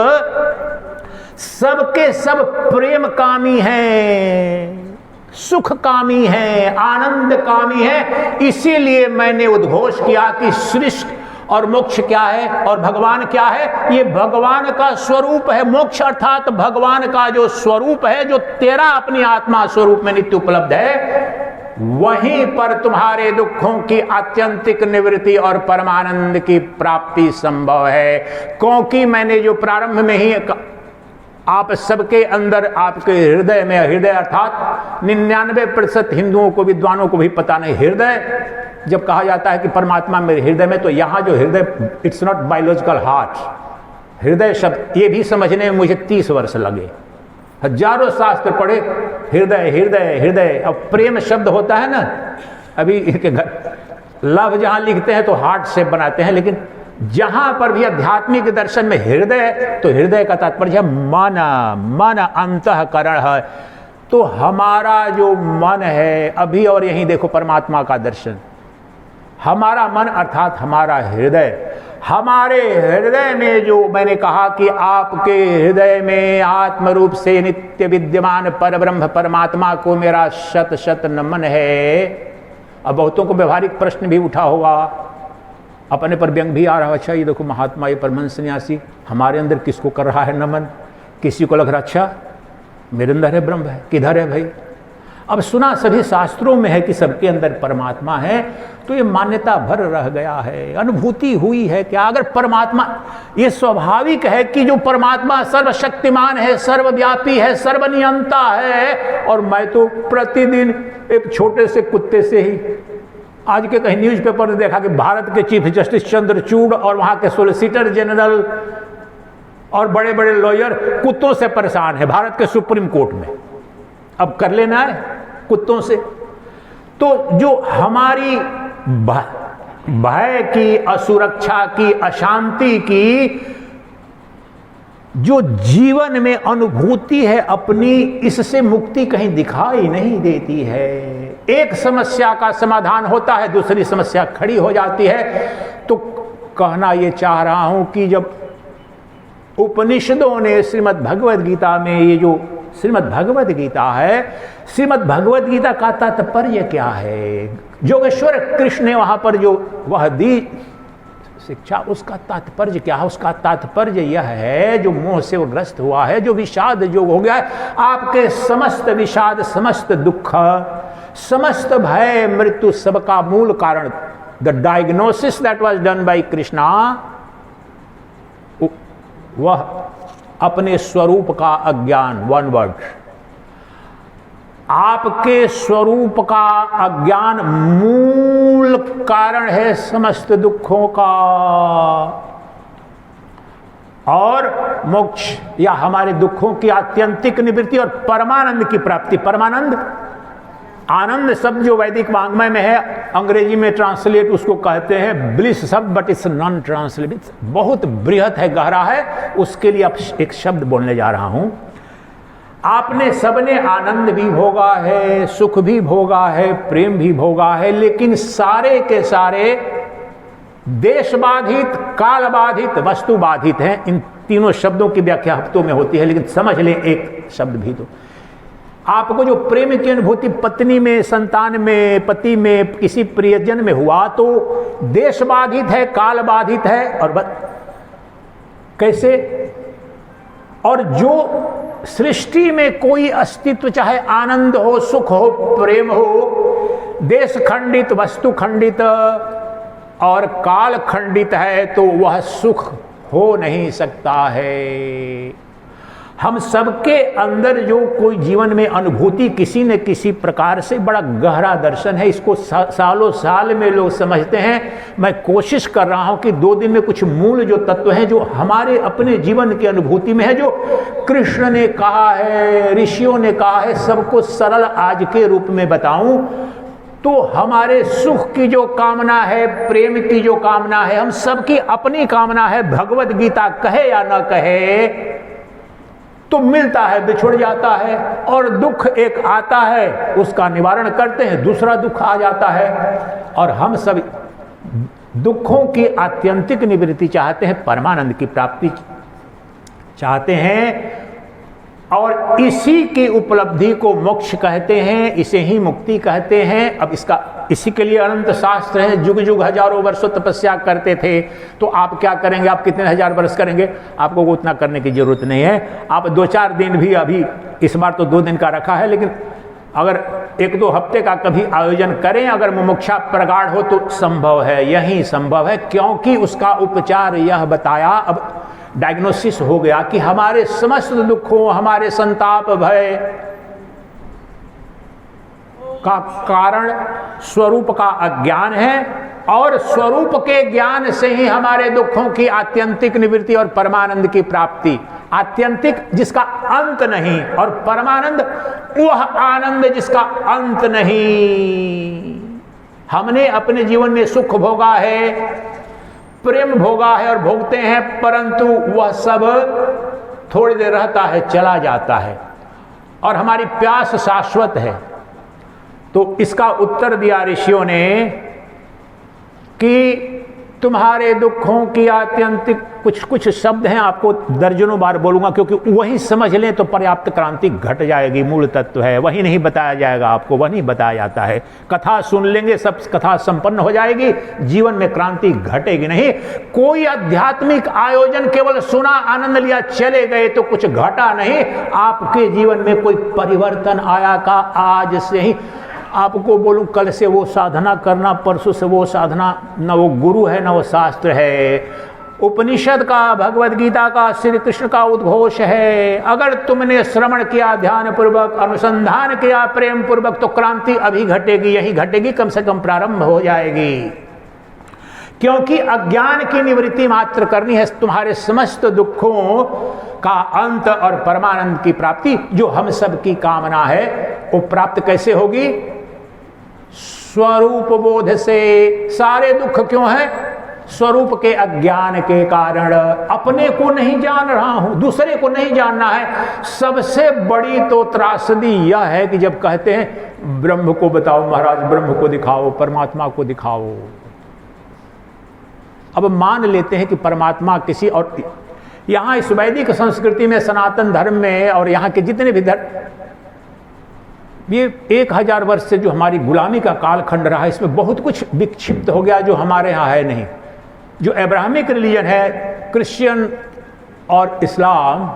सबके सब प्रेम कामी हैं, सुख कामी है, आनंद कामी है। इसीलिए मैंने उद्घोष किया कि सृष्टि और मोक्ष क्या है और भगवान क्या है? ये भगवान का स्वरूप है। मोक्ष अर्थात भगवान का जो स्वरूप है, जो तेरा अपनी आत्मा स्वरूप में नित्य उपलब्ध है, वहीं पर तुम्हारे दुखों की आत्यंतिक निवृत्ति और परमानंद की प्राप्ति संभव है। क्योंकि मैंने जो प्रारंभ में ही आप सबके अंदर, आपके हृदय में, हृदय अर्थात 99% हिंदुओं को, विद्वानों को भी पता नहीं, हृदय जब कहा जाता है कि परमात्मा मेरे हृदय में, तो यहाँ जो हृदय, इट्स नॉट बायोलॉजिकल हार्ट, हृदय शब्द ये भी समझने में मुझे 30 वर्ष लगे। हजारों शास्त्र पढ़े, हृदय हृदय हृदय। अब प्रेम शब्द होता है ना, अभी इनके घर लव जहाँ लिखते हैं तो हार्ट से बनाते हैं, लेकिन जहां पर भी आध्यात्मिक दर्शन में हृदय, तो हृदय का तात्पर्य मन अंतःकरण है। तो हमारा जो मन है अभी, और यहीं देखो परमात्मा का दर्शन, हमारा मन अर्थात हमारा हृदय, हमारे हृदय में जो मैंने कहा कि आपके हृदय में आत्म रूप से नित्य विद्यमान परब्रह्म परमात्मा को मेरा शत शत नमन है। अब बहुतों को व्यवहारिक प्रश्न भी उठा होगा, अपने पर व्यंग भी आ रहा है, अच्छा ये देखो महात्मा, ये परमहंस सन्यासी हमारे अंदर किसको कर रहा है नमन? किसी को लग रहा अच्छा मेरे अंदर है ब्रह्म है, किधर है भाई? अब सुना सभी शास्त्रों में है कि सबके अंदर परमात्मा है, तो ये मान्यता भर रह गया है, अनुभूति हुई है क्या? अगर परमात्मा, ये स्वाभाविक है कि जो परमात्मा सर्वशक्तिमान है, सर्वव्यापी है, सर्वनियंता है, और मैं तो प्रतिदिन एक छोटे से कुत्ते से ही, आज के कहीं न्यूज़पेपर ने देखा कि भारत के चीफ जस्टिस चंद्रचूड़ और वहाँ के सोलिसिटर जनरल और बड़े बड़े लॉयर कुत्तों से परेशान है भारत के सुप्रीम कोर्ट में। अब कर लेना है कुत्तों से। तो जो हमारी भय की, असुरक्षा की, अशांति की जो जीवन में अनुभूति है अपनी, इससे मुक्ति कहीं दिखाई नहीं देती है। एक समस्या का समाधान होता है, दूसरी समस्या खड़ी हो जाती है। तो कहना ये चाह रहा हूं कि जब उपनिषदों ने श्रीमद् भगवद गीता में, ये जो श्रीमद् भगवद गीता है, श्रीमद् भगवद गीता का तात्पर्य क्या है, योगेश्वर कृष्ण ने वहां पर जो वह दी शिक्षा, उसका तात्पर्य क्या है? उसका तात्पर्य यह है, जो मोह से वो ग्रस्त हुआ है, जो विषाद योग हो गया है, आपके समस्त विषाद, समस्त दुख, समस्त भय, मृत्यु, सबका मूल कारण, the diagnosis that was done by Krishna, वह अपने स्वरूप का अज्ञान, वन वर्ड, आपके स्वरूप का अज्ञान मूल कारण है समस्त दुखों का। और मोक्ष या हमारे दुखों की आत्यंतिक निवृत्ति और परमानंद की प्राप्ति। परमानंद, आनंद शब्द जो वैदिक वाङ्मय में है, अंग्रेजी में ट्रांसलेट उसको कहते हैं ब्लिस शब्द, बट इट्स नॉन ट्रांसलेट, बहुत बृहत है, गहरा है। उसके लिए अब एक शब्द बोलने जा रहा हूं। आपने सबने आनंद भी भोगा है, सुख भी भोगा है, प्रेम भी भोगा है, लेकिन सारे के सारे देश बाधित, काल बाधित, वस्तु बाधित हैं। इन तीनों शब्दों की व्याख्या हफ्तों में होती है, लेकिन समझ लें एक शब्द भी। तो आपको जो प्रेम की अनुभूति पत्नी में, संतान में, पति में, किसी प्रियजन में हुआ, तो देश बाधित है, काल बाधित है, और कैसे? और जो सृष्टि में कोई अस्तित्व, चाहे आनंद हो, सुख हो, प्रेम हो, देश खंडित, वस्तु खंडित और काल खंडित है, तो वह सुख हो नहीं सकता है। हम सबके अंदर जो कोई जीवन में अनुभूति किसी न किसी प्रकार से, बड़ा गहरा दर्शन है, इसको सालों साल में लोग समझते हैं। मैं कोशिश कर रहा हूं कि 2 दिन में कुछ मूल जो तत्व हैं, जो हमारे अपने जीवन की अनुभूति में है, जो कृष्ण ने कहा है, ऋषियों ने कहा है, सबको सरल आज के रूप में बताऊं। तो हमारे सुख की जो कामना है, प्रेम की जो कामना है, हम सबकी अपनी कामना है। भगवद गीता कहे या न कहे, तो मिलता है, बिछुड़ जाता है, और दुख एक आता है, उसका निवारण करते हैं, दूसरा दुख आ जाता है। और हम सब दुखों की आत्यंतिक निवृत्ति चाहते हैं, परमानंद की प्राप्ति चाहते हैं, और इसी की उपलब्धि को मोक्ष कहते हैं, इसे ही मुक्ति कहते हैं। अब इसी के लिए अनंत शास्त्र है। जुग जुग हजारों वर्षों तपस्या करते थे, तो आप क्या करेंगे? आप कितने हजार वर्ष करेंगे? आपको उतना करने की जरूरत नहीं है। आप 2-4 दिन भी, अभी इस बार तो 2 दिन का रखा है, लेकिन अगर 1-2 हफ्ते का कभी आयोजन करें, अगर मुमुक्षा प्रगाढ़ हो तो संभव है, यही संभव है, क्योंकि उसका उपचार यह बताया। अब डायग्नोसिस हो गया कि हमारे समस्त दुखों, हमारे संताप, भय का कारण स्वरूप का अज्ञान है, और स्वरूप के ज्ञान से ही हमारे दुखों की आत्यंतिक निवृत्ति और परमानंद की प्राप्ति। आत्यंतिक जिसका अंत नहीं, और परमानंद वह आनंद जिसका अंत नहीं। हमने अपने जीवन में सुख भोगा है, प्रेम भोगा है और भोगते हैं, परंतु वह सब थोड़ी देर रहता है, चला जाता है, और हमारी प्यास शाश्वत है। तो इसका उत्तर दिया ऋषियों ने कि तुम्हारे दुखों की आत्यंतिक, कुछ शब्द हैं, आपको दर्जनों बार बोलूंगा, क्योंकि वही समझ लें तो पर्याप्त क्रांति घट जाएगी। मूल तत्व है, वही नहीं बताया जाएगा आपको, वही बताया जाता है। कथा सुन लेंगे, सब कथा संपन्न हो जाएगी, जीवन में क्रांति घटेगी नहीं। कोई आध्यात्मिक आयोजन केवल सुना, आनंद लिया, चले गए, तो कुछ घटा नहीं। आपके जीवन में कोई परिवर्तन आया का? आज से ही आपको बोलूं, कल से वो साधना करना, परसों से वो साधना, न वो गुरु है न वो शास्त्र है। उपनिषद का, भगवद गीता का, श्री कृष्ण का उद्घोष है। अगर तुमने श्रवण किया, ध्यान पूर्वक अनुसंधान किया, प्रेम पूर्वक, तो क्रांति अभी घटेगी, यही घटेगी, कम से कम प्रारंभ हो जाएगी। क्योंकि अज्ञान की निवृत्ति मात्र करनी है, तुम्हारे समस्त दुखों का अंत और परमानंद की प्राप्ति जो हम सब की कामना है, वो प्राप्त कैसे होगी? स्वरूप बोध से। सारे दुख क्यों है? स्वरूप के अज्ञान के कारण। अपने को नहीं जान रहा हूं, दूसरे को नहीं जानना है। सबसे बड़ी तो त्रासदी यह है कि जब कहते हैं ब्रह्म को बताओ महाराज, ब्रह्म को दिखाओ, परमात्मा को दिखाओ। अब मान लेते हैं कि परमात्मा किसी और, यहां इस वैदिक संस्कृति में, सनातन धर्म में और यहां के जितने भी धर्म, ये 1000 वर्ष से जो हमारी गुलामी का कालखंड रहा है, इसमें बहुत कुछ विक्षिप्त हो गया जो हमारे यहाँ है नहीं। जो अब्राहमिक रिलीजन है, क्रिश्चियन और इस्लाम,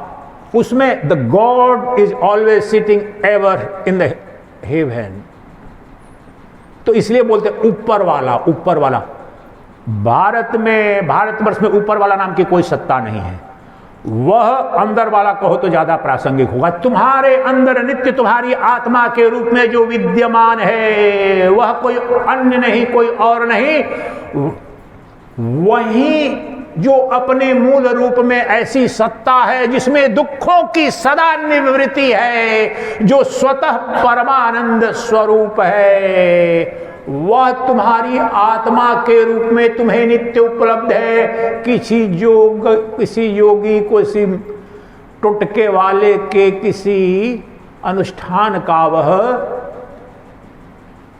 उसमें the God is always sitting ever in the haven. तो इसलिए बोलते ऊपर वाला, ऊपर वाला। भारतवर्ष में ऊपर वाला नाम की कोई सत्ता नहीं है। वह अंदर वाला कहो तो ज्यादा प्रासंगिक होगा। तुम्हारे अंदर नित्य तुम्हारी आत्मा के रूप में जो विद्यमान है, वह कोई अन्य नहीं, कोई और नहीं, वही जो अपने मूल रूप में ऐसी सत्ता है जिसमें दुखों की सदा निवृत्ति है, जो स्वतः परमानंद स्वरूप है, वह तुम्हारी आत्मा के रूप में तुम्हें नित्य उपलब्ध है। किसी योगी को, किसी टुटके वाले के किसी अनुष्ठान का वह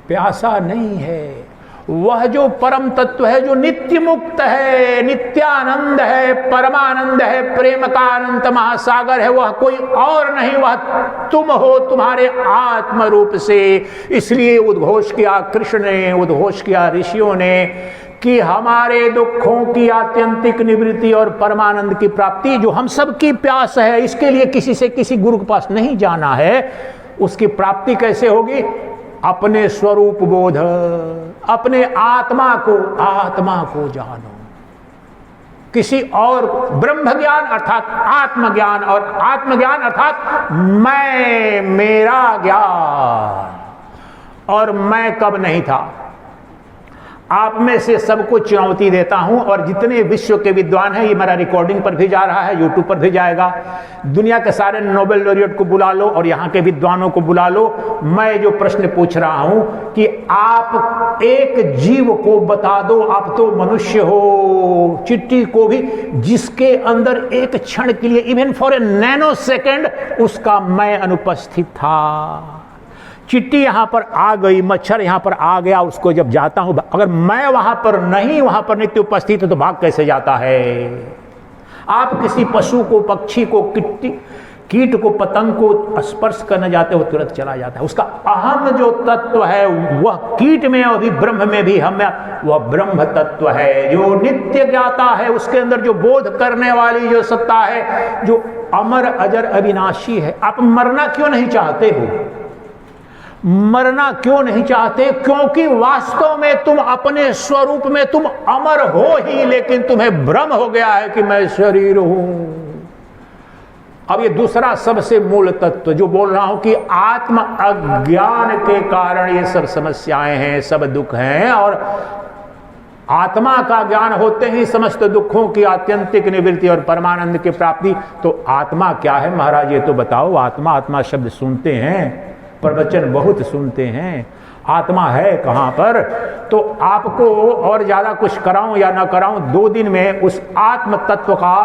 प्यासा नहीं है। वह जो परम तत्व है, जो नित्य मुक्त है, नित्यानंद है, परमानंद है, प्रेम का अनंत महासागर है, वह कोई और नहीं, वह तुम हो तुम्हारे आत्म रूप से। इसलिए उद्घोष किया कृष्ण ने, उद्घोष किया ऋषियों ने कि हमारे दुखों की आत्यंतिक निवृत्ति और परमानंद की प्राप्ति जो हम सब की प्यास है, इसके लिए किसी से किसी गुरु के पास नहीं जाना है। उसकी प्राप्ति कैसे होगी? अपने स्वरूप बोध, अपने आत्मा को जानो। किसी और ब्रह्म ज्ञान अर्थात आत्मज्ञान, और आत्मज्ञान अर्थात मैं, मेरा ज्ञान। और मैं कब नहीं था? आप में से सबको चुनौती देता हूं, और जितने विश्व के विद्वान हैं, ये मेरा रिकॉर्डिंग पर भी जा रहा है, यूट्यूब पर भी जाएगा, दुनिया के सारे नोबेल लॉरिएट को बुला लो और यहाँ के विद्वानों को बुला लो। मैं जो प्रश्न पूछ रहा हूं कि आप एक जीव को बता दो, आप तो मनुष्य हो, चिट्टी को भी, जिसके अंदर एक क्षण के लिए, even for a nano second, उसका मैं अनुपस्थित था। चिट्टी यहां पर आ गई, मच्छर यहां पर आ गया, उसको जब जाता हूं, अगर मैं वहां पर नहीं, वहां पर नित्य उपस्थित है, तो भाग कैसे जाता है? आप किसी पशु को, पक्षी को, कीट को, पतंग को स्पर्श करने जाते हो, तुरंत चला जाता है। उसका अहम जो तत्व है, वह कीट में और भी ब्रह्म में भी हम, वह ब्रह्म तत्व है जो नित्य ज्ञाता है। उसके अंदर जो बोध करने वाली जो सत्ता है, जो अमर अजर अविनाशी है। आप मरना क्यों नहीं चाहते हो? मरना क्यों नहीं चाहते? क्योंकि वास्तव में तुम अपने स्वरूप में तुम अमर हो ही, लेकिन तुम्हें भ्रम हो गया है कि मैं शरीर हूं। अब ये दूसरा सबसे मूल तत्व जो बोल रहा हूं कि आत्म अज्ञान के कारण ये सब समस्याएं हैं, सब दुख हैं, और आत्मा का ज्ञान होते ही समस्त दुखों की आत्यंतिक निवृत्ति और परमानंद की प्राप्ति। तो आत्मा क्या है महाराज, ये तो बताओ। आत्मा, आत्मा शब्द सुनते हैं, प्रवचन बहुत सुनते हैं, आत्मा है कहां पर? तो आपको और ज्यादा कुछ कराऊं या ना कराऊं, 2 दिन में उस आत्म तत्व का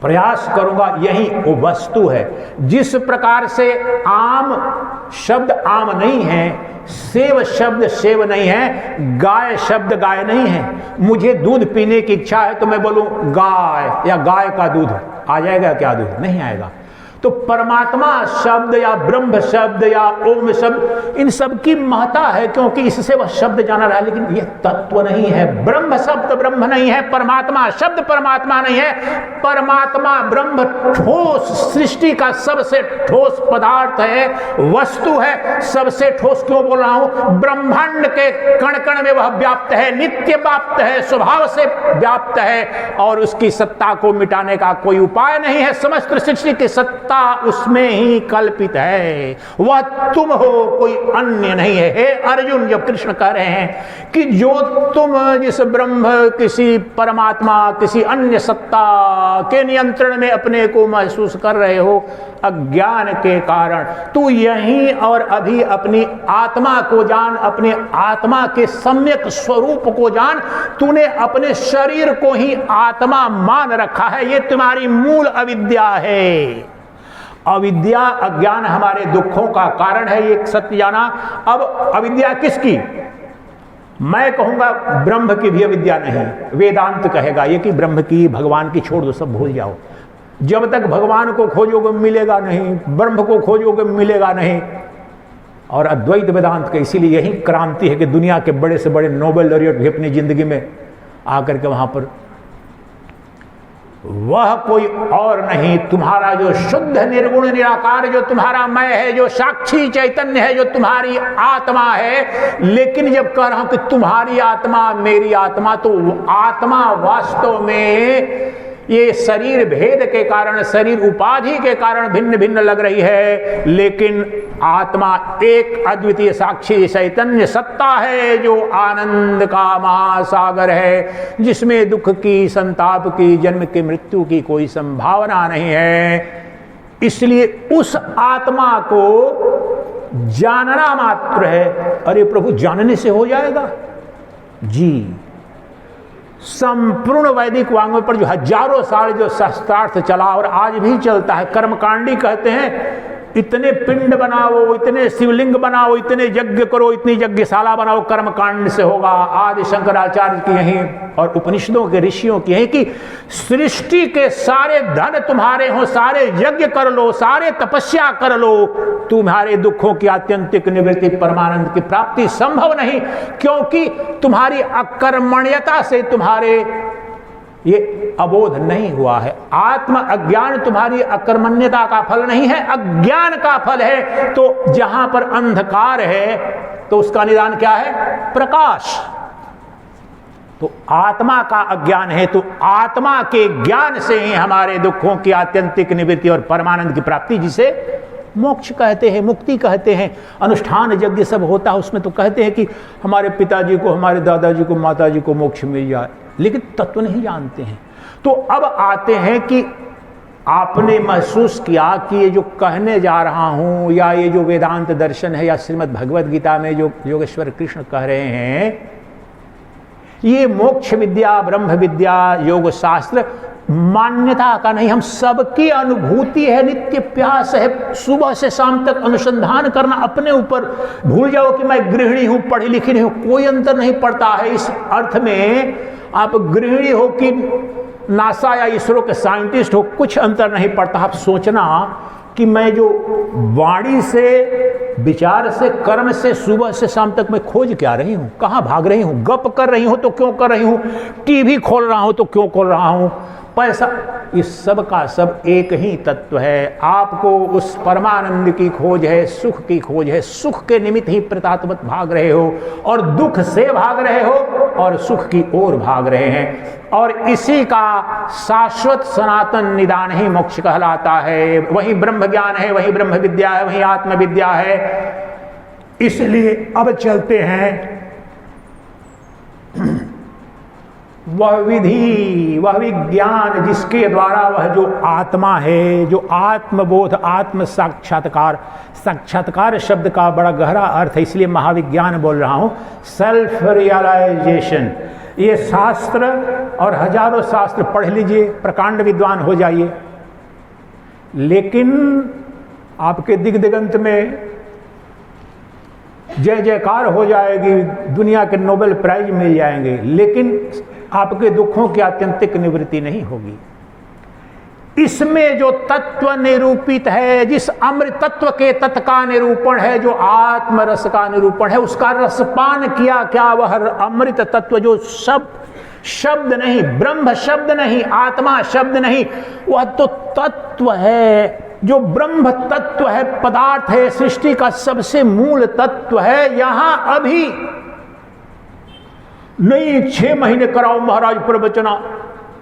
प्रयास करूंगा। यही वो वस्तु है। जिस प्रकार से आम शब्द आम नहीं है, सेव शब्द सेव नहीं है, गाय शब्द गाय नहीं है। मुझे दूध पीने की इच्छा है तो मैं बोलूं गाय, या गाय का दूध, आ जाएगा क्या दूध? नहीं आएगा। तो परमात्मा शब्द या ब्रह्म शब्द या ओम शब्द, इन सब की महत्ता है, क्योंकि इससे वह शब्द जाना रहा है, लेकिन यह तत्व नहीं है। ब्रह्म शब्द ब्रह्म नहीं है, परमात्मा शब्द परमात्मा नहीं है। परमात्मा ब्रह्म ठोस, सृष्टि का सबसे ठोस पदार्थ है, वस्तु है। सबसे ठोस क्यों बोल रहा हूं? ब्रह्मांड के कण कण में वह व्याप्त है, नित्य व्याप्त है, स्वभाव से व्याप्त है, और उसकी सत्ता को मिटाने का कोई उपाय नहीं है। समस्त सृष्टि की सत्ता सत्ता उसमें ही कल्पित है, वह तुम हो, कोई अन्य नहीं है। हे अर्जुन, जब कृष्ण कह रहे हैं कि जो तुम जिस ब्रह्म, किसी परमात्मा, किसी अन्य सत्ता के नियंत्रण में अपने को महसूस कर रहे हो अज्ञान के कारण, तू यहीं और अभी अपनी आत्मा को जान, अपने आत्मा के सम्यक स्वरूप को जान। तूने अपने शरीर को ही आत्मा मान रखा है, ये तुम्हारी मूल अविद्या है। अविद्या, अज्ञान हमारे दुखों का कारण है, ये सत्य जाना। अब अविद्या किसकी? मैं कहूंगा ब्रह्म की भी अविद्या नहीं, वेदांत कहेगा ये कि ब्रह्म की, भगवान की छोड़ दो, सब भूल जाओ। जब तक भगवान को खोजोगे मिलेगा नहीं, ब्रह्म को खोजोगे मिलेगा नहीं। और अद्वैत वेदांत का इसीलिए यही क्रांति है कि दुनिया के बड़े से बड़े नोबेल लॉरियट भी अपनी जिंदगी में आकर के वहां पर, वह कोई और नहीं, तुम्हारा जो शुद्ध निर्गुण निराकार, जो तुम्हारा मैं है, जो साक्षी चैतन्य है, जो तुम्हारी आत्मा है। लेकिन जब कह रहा हूं कि तुम्हारी आत्मा, मेरी आत्मा, तो आत्मा वास्तव में ये शरीर भेद के कारण, शरीर उपाधि के कारण भिन्न भिन्न लग रही है, लेकिन आत्मा एक अद्वितीय साक्षी चैतन्य सत्ता है, जो आनंद का महासागर है, जिसमें दुख की, संताप की, जन्म की, मृत्यु की कोई संभावना नहीं है। इसलिए उस आत्मा को जानना मात्र है। अरे प्रभु, जानने से हो जाएगा? जी, संपूर्ण वैदिक वाङ्मय पर जो हजारों साल जो शास्त्रार्थ चला और आज भी चलता है, कर्मकांडी कहते हैं, इतने पिंड बनाओ, इतने शिवलिंग बनाओ, इतने यज्ञ करो, इतनी यज्ञशाला बनाओ, कर्मकांड से होगा। आदि शंकराचार्य की यही और उपनिषदों के ऋषियों की यही कि सृष्टि के सारे धन तुम्हारे हो, सारे यज्ञ कर लो, सारे तपस्या कर लो, तुम्हारे दुखों की आत्यंतिक निवृत्ति, परमानंद की प्राप्ति संभव नहीं, क्योंकि तुम्हारी अकर्मण्यता से तुम्हारे ये अबोध नहीं हुआ है। आत्म अज्ञान तुम्हारी अकर्मण्यता का फल नहीं है, अज्ञान का फल है। तो जहां पर अंधकार है तो उसका निदान क्या है? प्रकाश। तो आत्मा का अज्ञान है, तो आत्मा के ज्ञान से ही हमारे दुखों की आत्यंतिक निवृत्ति और परमानंद की प्राप्ति, जिसे मोक्ष कहते हैं, मुक्ति कहते हैं। अनुष्ठान यज्ञ सब होता है, उसमें तो कहते हैं कि हमारे पिताजी को, हमारे दादाजी को, माताजी को मोक्ष मिल जाए, लेकिन तत्व नहीं जानते हैं। तो अब आते हैं कि आपने महसूस किया कि ये जो कहने जा रहा हूं, या ये जो वेदांत दर्शन है, या श्रीमद् भगवद गीता में जो योगेश्वर कृष्ण कह रहे हैं, ये मोक्ष विद्या, ब्रह्म विद्या, योग शास्त्र मान्यता का नहीं, हम सबकी अनुभूति है, नित्य प्यास है, सुबह से शाम तक अनुसंधान करना अपने ऊपर। भूल जाओ कि मैं गृहिणी हूं, पढ़ी लिखी नहीं हूं, कोई अंतर नहीं पड़ता है इस अर्थ में। आप गृहिणी हो कि नासा या इसरो के साइंटिस्ट हो, कुछ अंतर नहीं पड़ता। आप सोचना कि मैं जो वाणी से, विचार से, कर्म से सुबह से शाम तक मैं खोज क्या रही हूं, कहां भाग रही हूं, गप कर रही हूं तो क्यों कर रही हूं, टीवी खोल रहा हूं तो क्यों खोल रहा हूं, पैसा, इस सब का सब एक ही तत्व है। आपको उस परमानंद की खोज है, सुख की खोज है, सुख के निमित्त ही प्रतात्मत भाग रहे हो, और दुख से भाग रहे हो और सुख की ओर भाग रहे हैं। और इसी का शाश्वत सनातन निदान ही मोक्ष कहलाता है। वही ब्रह्म ज्ञान है, वही ब्रह्म विद्या है, वही आत्मविद्या है। इसलिए अब चलते हैं वह विधि, वह विज्ञान जिसके द्वारा वह जो आत्मा है, जो आत्मबोध, आत्म साक्षात्कार, साक्षात्कार शब्द का बड़ा गहरा अर्थ है, इसलिए महाविज्ञान बोल रहा हूं, सेल्फ रियलाइजेशन। ये शास्त्र और हजारों शास्त्र पढ़ लीजिए, प्रकांड विद्वान हो जाइए, लेकिन आपके दिग्दिगंत में जय जयकार हो जाएगी, दुनिया के नोबेल प्राइज मिल जाएंगे, लेकिन आपके दुखों की आत्यंतिक निवृत्ति नहीं होगी। इसमें जो तत्व निरूपित है, जिस अमृत तत्व के तत्व का निरूपण है, जो आत्म रस का निरूपण है, उसका रसपान किया क्या? वह अमृत तत्व जो शब्द नहीं, ब्रह्म शब्द नहीं, आत्मा शब्द नहीं, वह तो तत्व है, जो ब्रह्म तत्व है, पदार्थ है, सृष्टि का सबसे मूल तत्व है। यहां अभी नहीं 6 महीने कराओ महाराज प्रवचना,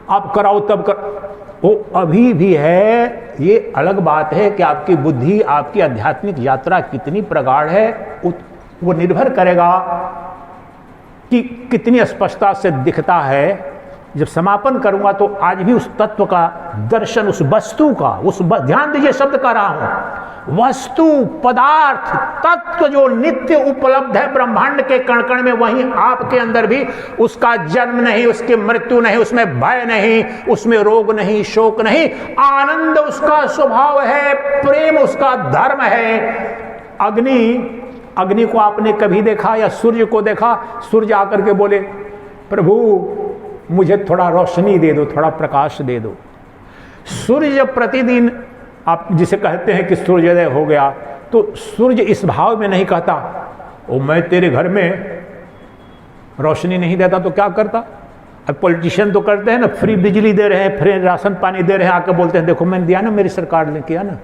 आप कराओ तब कर, वो अभी भी है ये अलग बात है कि आपकी बुद्धि, आपकी आध्यात्मिक यात्रा कितनी प्रगाढ़ है, वो निर्भर करेगा कि कितनी स्पष्टता से दिखता है। जब समापन करूंगा तो आज भी उस तत्व का दर्शन, उस वस्तु का, ध्यान दीजिए शब्द कर रहा हूं, वस्तु, पदार्थ, तत्व जो नित्य उपलब्ध है ब्रह्मांड के कण कण में, वहीं आपके अंदर भी उसका जन्म नहीं, उसकी मृत्यु नहीं, उसमें भय नहीं, उसमें रोग नहीं, शोक नहीं, आनंद उसका स्वभाव है, प्रेम उसका धर्म है। अग्नि को आपने कभी देखा या सूर्य को देखा? सूर्य आकर के बोले प्रभु मुझे थोड़ा रोशनी दे दो, थोड़ा प्रकाश दे दो। सूर्य जब प्रतिदिन, आप जिसे कहते हैं कि सूर्योदय हो गया, तो सूर्य इस भाव में नहीं कहता ओ मैं तेरे घर में रोशनी नहीं देता तो क्या करता। अब पॉलिटिशियन तो करते हैं ना, फ्री बिजली दे रहे हैं, फ्री राशन पानी दे रहे हैं, आके बोलते हैं देखो मैंने दिया ना, मेरी सरकार ने किया ना।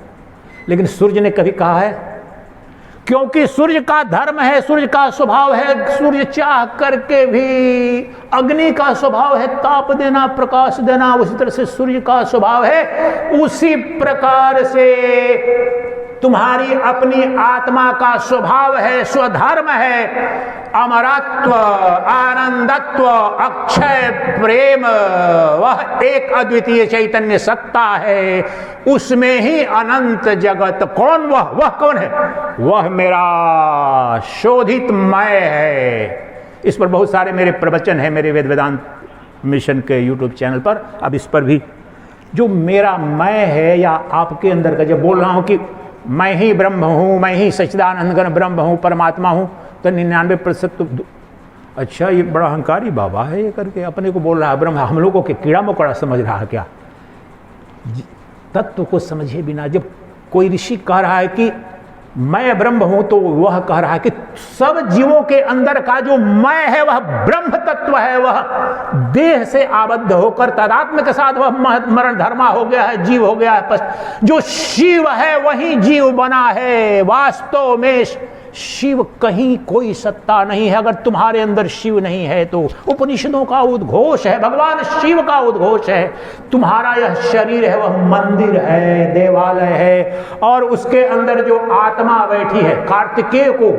लेकिन सूर्य ने कभी कहा है? क्योंकि सूर्य का धर्म है, सूर्य का स्वभाव है, सूर्य चाह करके भी, अग्नि का स्वभाव है ताप देना, प्रकाश देना, उसी तरह से सूर्य का स्वभाव है। उसी प्रकार से तुम्हारी अपनी आत्मा का स्वभाव है, स्वधर्म है, अमरत्व, आनंदत्व, अक्षय प्रेम, वह एक अद्वितीय चैतन्य सत्ता है, उसमें ही अनंत जगत। कौन वह कौन है? वह मेरा शोधित मैं है। इस पर बहुत सारे मेरे प्रवचन हैं मेरे वेद वेदांत मिशन के यूट्यूब चैनल पर। अब इस पर भी जो मेरा मैं है, या आपके अंदर का जब बोल रहा हूं कि मैं ही ब्रह्म हूं, मैं ही सच्चिदानंद घन ब्रह्म हूं, परमात्मा हूं, तो 99% तो अच्छा ये बड़ा अहंकारी बाबा है ये करके अपने को बोल रहा है ब्रह्म। हम लोगों के कीड़ा मकोड़ा समझ रहा है क्या? तत्व को समझे बिना जब कोई ऋषि कह रहा है कि मैं ब्रह्म हूं, तो वह कह रहा है कि सब जीवों के अंदर का जो मैं है वह ब्रह्म तत्व है, वह देह से आबद्ध होकर तादात्म्य के साथ वह मरण धर्मा हो गया है, जीव हो गया है। जो शिव है वही जीव बना है। वास्तव में शिव कहीं कोई सत्ता नहीं है। अगर तुम्हारे अंदर शिव नहीं है तो उपनिषदों का उद्घोष है, भगवान शिव का उद्घोष है। तुम्हारा यह शरीर है वह मंदिर है, देवालय है, और उसके अंदर जो आत्मा बैठी है, कार्तिकेय को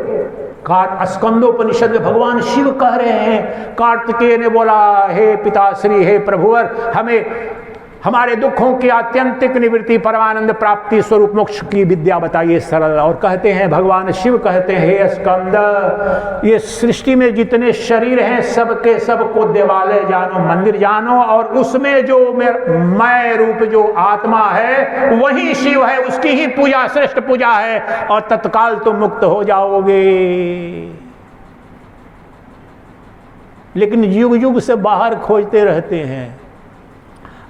स्कंदोपनिषद में भगवान शिव कह रहे हैं। कार्तिकेय ने बोला हे पिताश्री, हे प्रभुवर, हमें हमारे दुखों की आत्यंतिक निवृत्ति, परमानंद प्राप्ति, स्वरूप मोक्ष की विद्या बताइए सरल। और कहते हैं भगवान शिव कहते हैं हे स्कंद, ये सृष्टि में जितने शरीर हैं सबके सबको देवालय जानो, मंदिर जानो, और उसमें जो मैं रूप जो आत्मा है वही शिव है, उसकी ही पूजा श्रेष्ठ पूजा है, और तत्काल तुम मुक्त हो जाओगे। लेकिन युग युग से बाहर खोजते रहते हैं।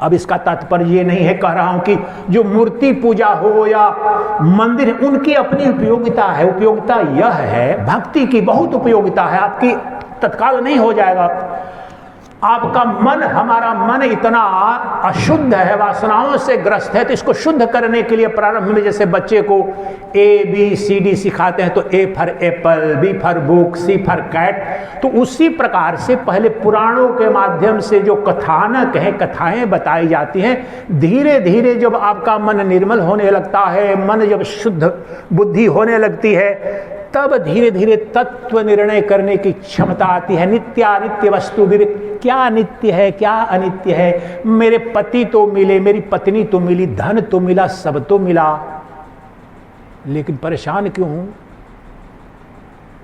अब इसका तात्पर्य ये नहीं है, कह रहा हूं कि जो मूर्ति पूजा हो या मंदिर, उनकी अपनी उपयोगिता है। उपयोगिता यह है, भक्ति की बहुत उपयोगिता है, आपकी तत्काल नहीं हो जाएगा। आपका मन, हमारा मन इतना अशुद्ध है, वासनाओं से ग्रस्त है, तो इसको शुद्ध करने के लिए प्रारंभ में जैसे बच्चे को ABCD सिखाते हैं, तो A for apple, B for book, C for cat, तो उसी प्रकार से पहले पुराणों के माध्यम से जो कथानक हैं, कथाएं बताई जाती हैं, धीरे धीरे जब आपका मन निर्मल होने लगता है, मन जब शुद्ध बुद्धि होने लगती है, तब धीरे धीरे तत्व निर्णय करने की क्षमता आती है। नित्यानित्य वस्तु विवेक, क्या नित्य है क्या अनित्य है। मेरे पति तो मिले, मेरी पत्नी तो मिली, धन तो मिला, सब तो मिला, लेकिन परेशान क्यों हूं?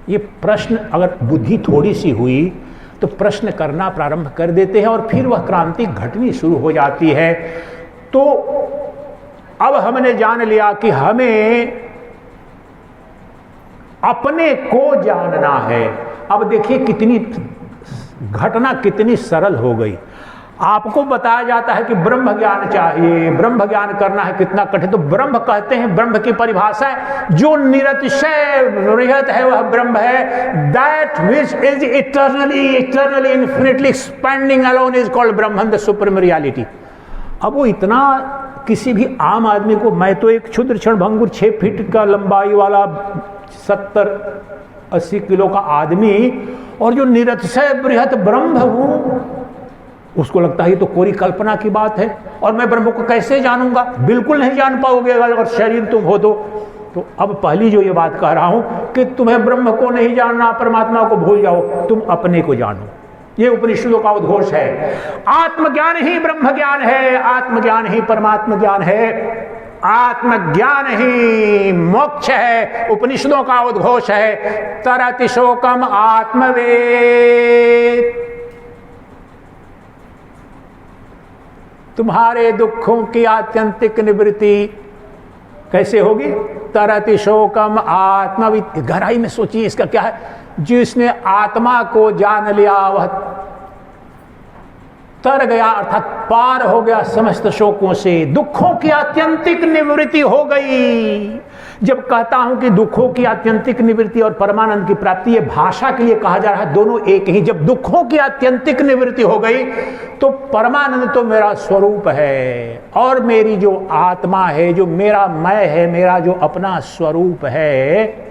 ये प्रश्न, अगर बुद्धि थोड़ी सी हुई तो प्रश्न करना प्रारंभ कर देते हैं, और फिर वह क्रांति घटनी शुरू हो जाती है। तो अब हमने जान लिया कि हमें अपने को जानना है। अब देखिए कितनी घटना कितनी सरल हो गई। आपको बताया जाता है कि ब्रह्म ज्ञान चाहिए, ब्रह्म ज्ञान करना है, कितना कठिन। तो ब्रह्म कहते हैं, ब्रह्म की परिभाषा है जो निरतिशय बृहत है वह ब्रह्म है। That which is eternally infinitely expanding alone is called Brahman, the supreme reality. अब वो इतना किसी भी आम आदमी को, मैं तो एक क्षुद्र क्षण भंगुर 6 फीट का लंबाई वाला 70-80 किलो का आदमी, और जो निरतिशय बृहत ब्रह्म हूं, उसको लगता है ये तो कोरी कल्पना की बात है और मैं ब्रह्म को कैसे जानूंगा। बिल्कुल नहीं जान पाओगे अगर शरीर तुम हो तो अब पहली जो ये बात कह रहा हूं कि तुम्हें ब्रह्म को नहीं जानना, परमात्मा को भूल जाओ, तुम अपने को जानो। ये उपनिषदों का उद्घोष है। आत्मज्ञान ही ब्रह्म ज्ञान है, आत्मज्ञान ही परमात्मा ज्ञान है, आत्मज्ञान ही मोक्ष है। उपनिषदों का उद्घोष है, तरति शोकम आत्मवेद। तुम्हारे दुखों की आत्यंतिक निवृत्ति कैसे होगी? तरति शोकम आत्मविद। गहराई में सोचिए इसका क्या है। जिसने आत्मा को जान लिया वह तर गया, अर्थात पार हो गया समस्त शोकों से, दुखों की आत्यंतिक निवृत्ति हो गई। जब कहता हूं कि दुखों की आत्यंतिक निवृत्ति और परमानंद की प्राप्ति, ये भाषा के लिए कहा जा रहा है, दोनों एक ही। जब दुखों की आत्यंतिक निवृत्ति हो गई तो परमानंद तो मेरा स्वरूप है और मेरी जो आत्मा है, जो मेरा मैं है, मेरा जो अपना स्वरूप है,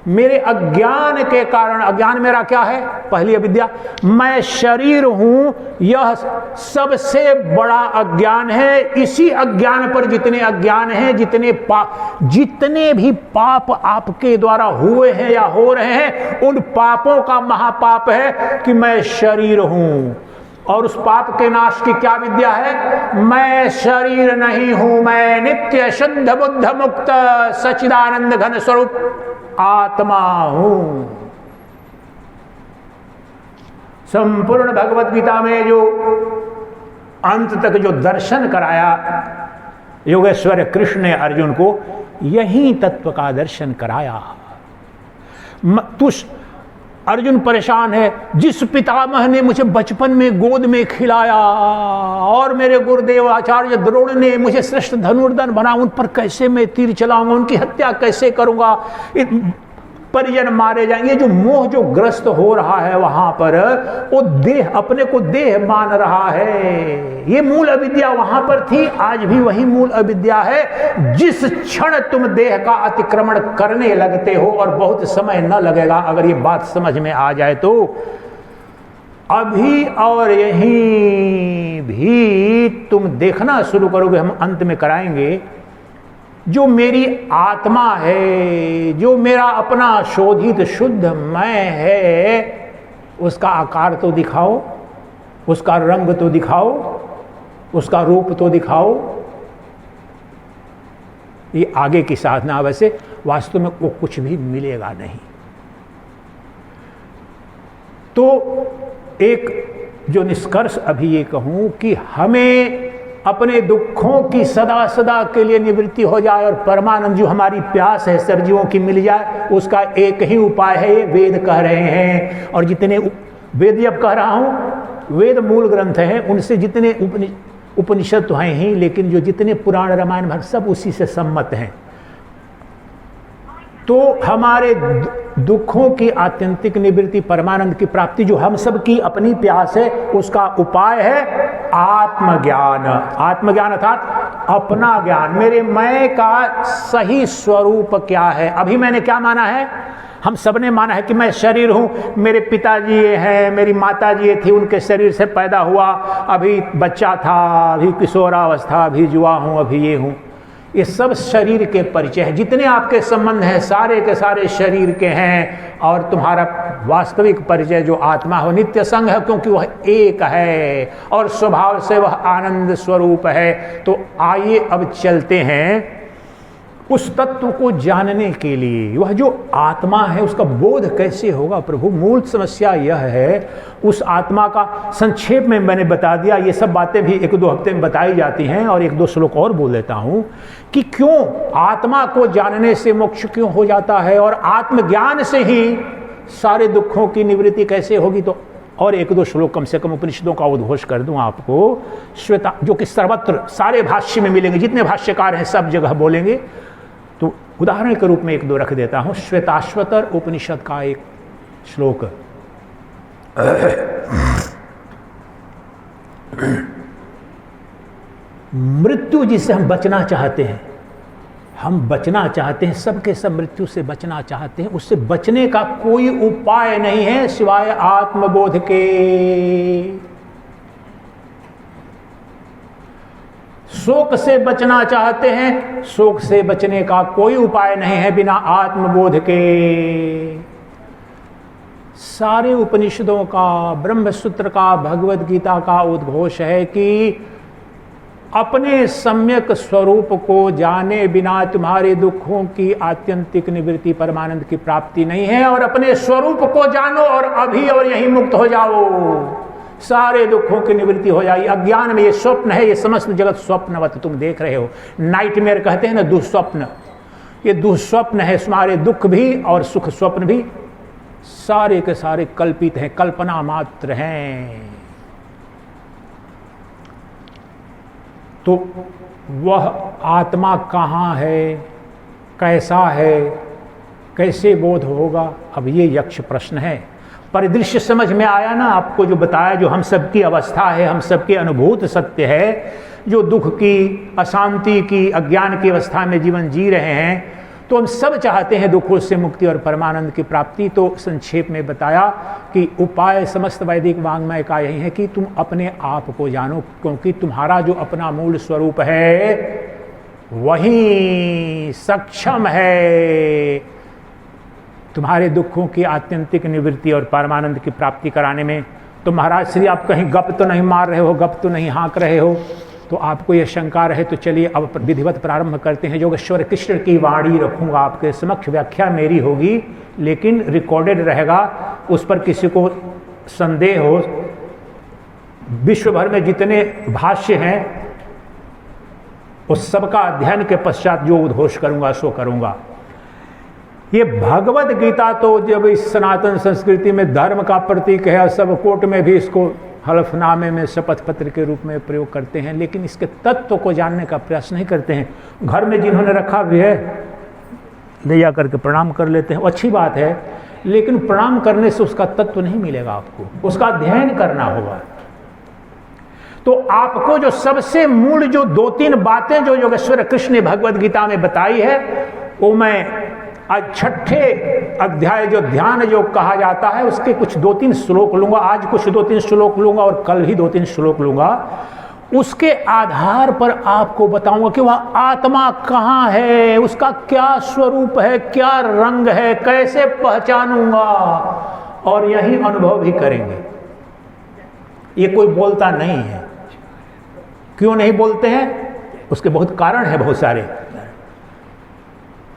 मेरे अज्ञान के कारण, अज्ञान मेरा क्या है? पहली अविद्या। मैं शरीर हूं, यह सबसे बड़ा अज्ञान है। इसी अज्ञान पर जितने अज्ञान हैं, जितने भी पाप आपके द्वारा हुए हैं या हो रहे हैं, उन पापों का महापाप है कि मैं शरीर हूं। और उस पाप के नाश की क्या विद्या है? मैं शरीर नहीं हूं, मैं नित्य शुद्ध बुद्ध मुक्त सच्चिदानंद घन स्वरूप आत्मा हूं। संपूर्ण भगवत गीता में जो अंत तक जो दर्शन कराया योगेश्वर कृष्ण ने अर्जुन को, यही तत्व का दर्शन कराया। अर्जुन परेशान है, जिस पितामह ने मुझे बचपन में गोद में खिलाया और मेरे गुरुदेव आचार्य द्रोण ने मुझे श्रेष्ठ धनुर्धर बना, उन पर कैसे मैं तीर चलाऊंगा, उनकी हत्या कैसे करूंगा, परिजन मारे जाएंगे। जो मोह जो ग्रस्त हो रहा है वहां पर, वो देह, अपने को देह मान रहा है। ये मूल अविद्या वहां पर थी, आज भी वही मूल अविद्या है। जिस क्षण तुम देह का अतिक्रमण करने लगते हो, और बहुत समय न लगेगा अगर ये बात समझ में आ जाए तो, अभी और यहीं भी तुम देखना शुरू करोगे, हम अंत में कराएंगे, जो मेरी आत्मा है, जो मेरा अपना शोधित शुद्ध मैं है, उसका आकार तो दिखाओ, उसका रंग तो दिखाओ, उसका रूप तो दिखाओ। ये आगे की साधना, वैसे वास्तव में वो कुछ भी मिलेगा नहीं। तो एक जो निष्कर्ष अभी ये कहूं कि हमें अपने दुखों की सदा सदा के लिए निवृत्ति हो जाए और परमानंद जो हमारी प्यास है सर्जियों की मिल जाए, उसका एक ही उपाय है, ये वेद कह रहे हैं। और जितने वेद जब कह रहा हूं, वेद मूल ग्रंथ हैं, उनसे जितने उपनिषद तो हैं ही, लेकिन जो जितने पुराण रामायण भर सब उसी से सम्मत हैं। तो हमारे दुखों की आत्यंतिक निवृत्ति, परमानंद की प्राप्ति, जो हम सब की अपनी प्यास है, उसका उपाय है आत्मज्ञान। आत्मज्ञान अर्थात अपना ज्ञान, मेरे मैं का सही स्वरूप क्या है। अभी मैंने क्या माना है? हम सब ने माना है कि मैं शरीर हूं, मेरे पिताजी ये हैं, मेरी माता जी ये थी, उनके शरीर से पैदा हुआ, अभी बच्चा था, अभी किशोरावस्था, अभी जुआ हूं, अभी ये हूं। ये सब शरीर के परिचय है। जितने आपके संबंध हैं सारे के सारे शरीर के हैं, और तुम्हारा वास्तविक परिचय जो आत्मा हो, नित्य संग है, क्योंकि वह एक है और स्वभाव से वह आनंद स्वरूप है। तो आइए अब चलते हैं उस तत्व को जानने के लिए। वह जो आत्मा है उसका बोध कैसे होगा प्रभु? मूल समस्या यह है, उस आत्मा का संक्षेप में मैंने बता दिया। ये सब बातें भी एक दो हफ्ते में बताई जाती हैं, और एक दो श्लोक और बोल देता हूं कि क्यों आत्मा को जानने से मोक्ष क्यों हो जाता है, और आत्मज्ञान से ही सारे दुखों की निवृत्ति कैसे होगी। तो और एक दो श्लोक कम से कम उपनिषदों का उद्घोष कर दूं आपको, श्वेता, जो कि सर्वत्र सारे भाष्य में मिलेंगे, जितने भाष्यकार हैं सब जगह बोलेंगे। तो उदाहरण के रूप में एक दो रख देता हूं। श्वेताश्वतर उपनिषद का एक श्लोक, मृत्यु जिससे हम बचना चाहते हैं, हम बचना चाहते हैं, सबके सब मृत्यु से बचना चाहते हैं, उससे बचने का कोई उपाय नहीं है सिवाय आत्मबोध के। शोक से बचना चाहते हैं, शोक से बचने का कोई उपाय नहीं है बिना आत्मबोध के। सारे उपनिषदों का, ब्रह्मसूत्र का, भगवद गीता का उद्घोष है कि अपने सम्यक स्वरूप को जाने बिना तुम्हारे दुखों की आत्यंतिक निवृत्ति, परमानंद की प्राप्ति नहीं है। और अपने स्वरूप को जानो और अभी और यहीं मुक्त हो जाओ, सारे दुखों की निवृत्ति हो जाएगी। अज्ञान में ये स्वप्न है, ये समस्त जगत स्वप्नवत तुम देख रहे हो। नाइटमेयर कहते हैं ना, दुस्वप्न, ये दुस्वप्न है। तुम्हारे दुख भी और सुख स्वप्न भी सारे के सारे कल्पित हैं, कल्पना मात्र हैं। तो वह आत्मा कहाँ है, कैसा है, कैसे बोध होगा, अब ये यक्ष प्रश्न है। परिदृश्य समझ में आया ना आपको, जो बताया, जो हम सबकी अवस्था है, हम सबके अनुभूत सत्य है, जो दुख की, अशांति की, अज्ञान की अवस्था में जीवन जी रहे हैं। तो हम सब चाहते हैं दुखों से मुक्ति और परमानंद की प्राप्ति। तो संक्षेप में बताया कि उपाय समस्त वैदिक वाङ्मय का यही है कि तुम अपने आप को जानो, क्योंकि तुम्हारा जो अपना मूल स्वरूप है वही सक्षम है तुम्हारे दुखों की आत्यंतिक निवृत्ति और परमानंद की प्राप्ति कराने में। तो महाराज श्री, आप कहीं गप तो नहीं मार रहे हो, गप तो नहीं हाँक रहे हो, तो आपको यह शंका रहे तो चलिए अब विधिवत प्रारंभ करते हैं। योगेश्वर कृष्ण की वाणी रखूंगा आपके समक्ष, व्याख्या मेरी होगी लेकिन रिकॉर्डेड रहेगा, उस पर किसी को संदेह हो। विश्व भर में जितने भाष्य हैं उस सबका अध्ययन के पश्चात जो उद्घोष करूंगा सो करूंगा। ये भगवद गीता तो जब इस सनातन संस्कृति में धर्म का प्रतीक है, सब कोर्ट में भी इसको हलफनामे में शपथ पत्र के रूप में प्रयोग करते हैं, लेकिन इसके तत्व को जानने का प्रयास नहीं करते हैं। घर में जिन्होंने रखा भी है ले जा करके प्रणाम कर लेते हैं, अच्छी बात है, लेकिन प्रणाम करने से उसका तत्व नहीं मिलेगा, आपको उसका अध्ययन करना होगा। तो आपको जो सबसे मूल जो 2-3 बातें जो योगेश्वर कृष्ण ने भगवद गीता में बताई है, वो मैं आज 6ठे अध्याय जो ध्यान जो कहा जाता है उसके कुछ 2-3 श्लोक लूंगा। आज कुछ 2-3 श्लोक लूंगा और कल भी 2-3 श्लोक लूंगा। उसके आधार पर आपको बताऊंगा कि वह आत्मा कहाँ है, उसका क्या स्वरूप है, क्या रंग है, कैसे पहचानूंगा, और यही अनुभव भी करेंगे। ये कोई बोलता नहीं है। क्यों नहीं बोलते हैं? उसके बहुत कारण है, बहुत सारे।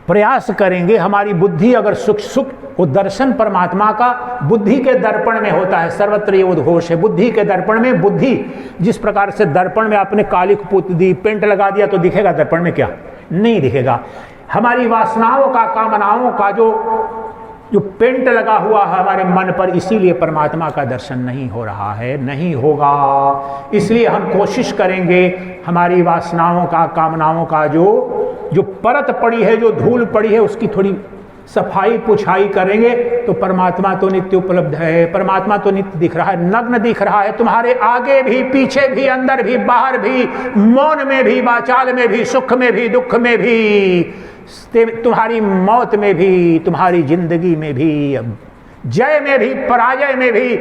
प्रयास करेंगे, हमारी बुद्धि अगर सुख वो दर्शन परमात्मा का बुद्धि के दर्पण में होता है। सर्वत्र ये उद्घोष है, बुद्धि के दर्पण में। बुद्धि जिस प्रकार से दर्पण में आपने कालिक पुत दी, पेंट लगा दिया तो दिखेगा दर्पण में? क्या नहीं दिखेगा। हमारी वासनाओं का, कामनाओं का जो पेंट लगा हुआ है हमारे मन पर, इसीलिए परमात्मा का दर्शन नहीं हो रहा है, नहीं होगा। इसलिए हम कोशिश करेंगे हमारी वासनाओं का, कामनाओं का जो परत पड़ी है, जो धूल पड़ी है, उसकी थोड़ी सफाई पुछाई करेंगे तो परमात्मा तो नित्य उपलब्ध है, परमात्मा तो नित्य दिख रहा है, नग्न दिख रहा है, तुम्हारे आगे भी, पीछे भी, अंदर भी, बाहर भी, मौन में भी, वाचाल में भी, सुख में भी, दुख में भी, तुम्हारी मौत में भी, तुम्हारी जिंदगी में भी, जय में भी, पराजय में भी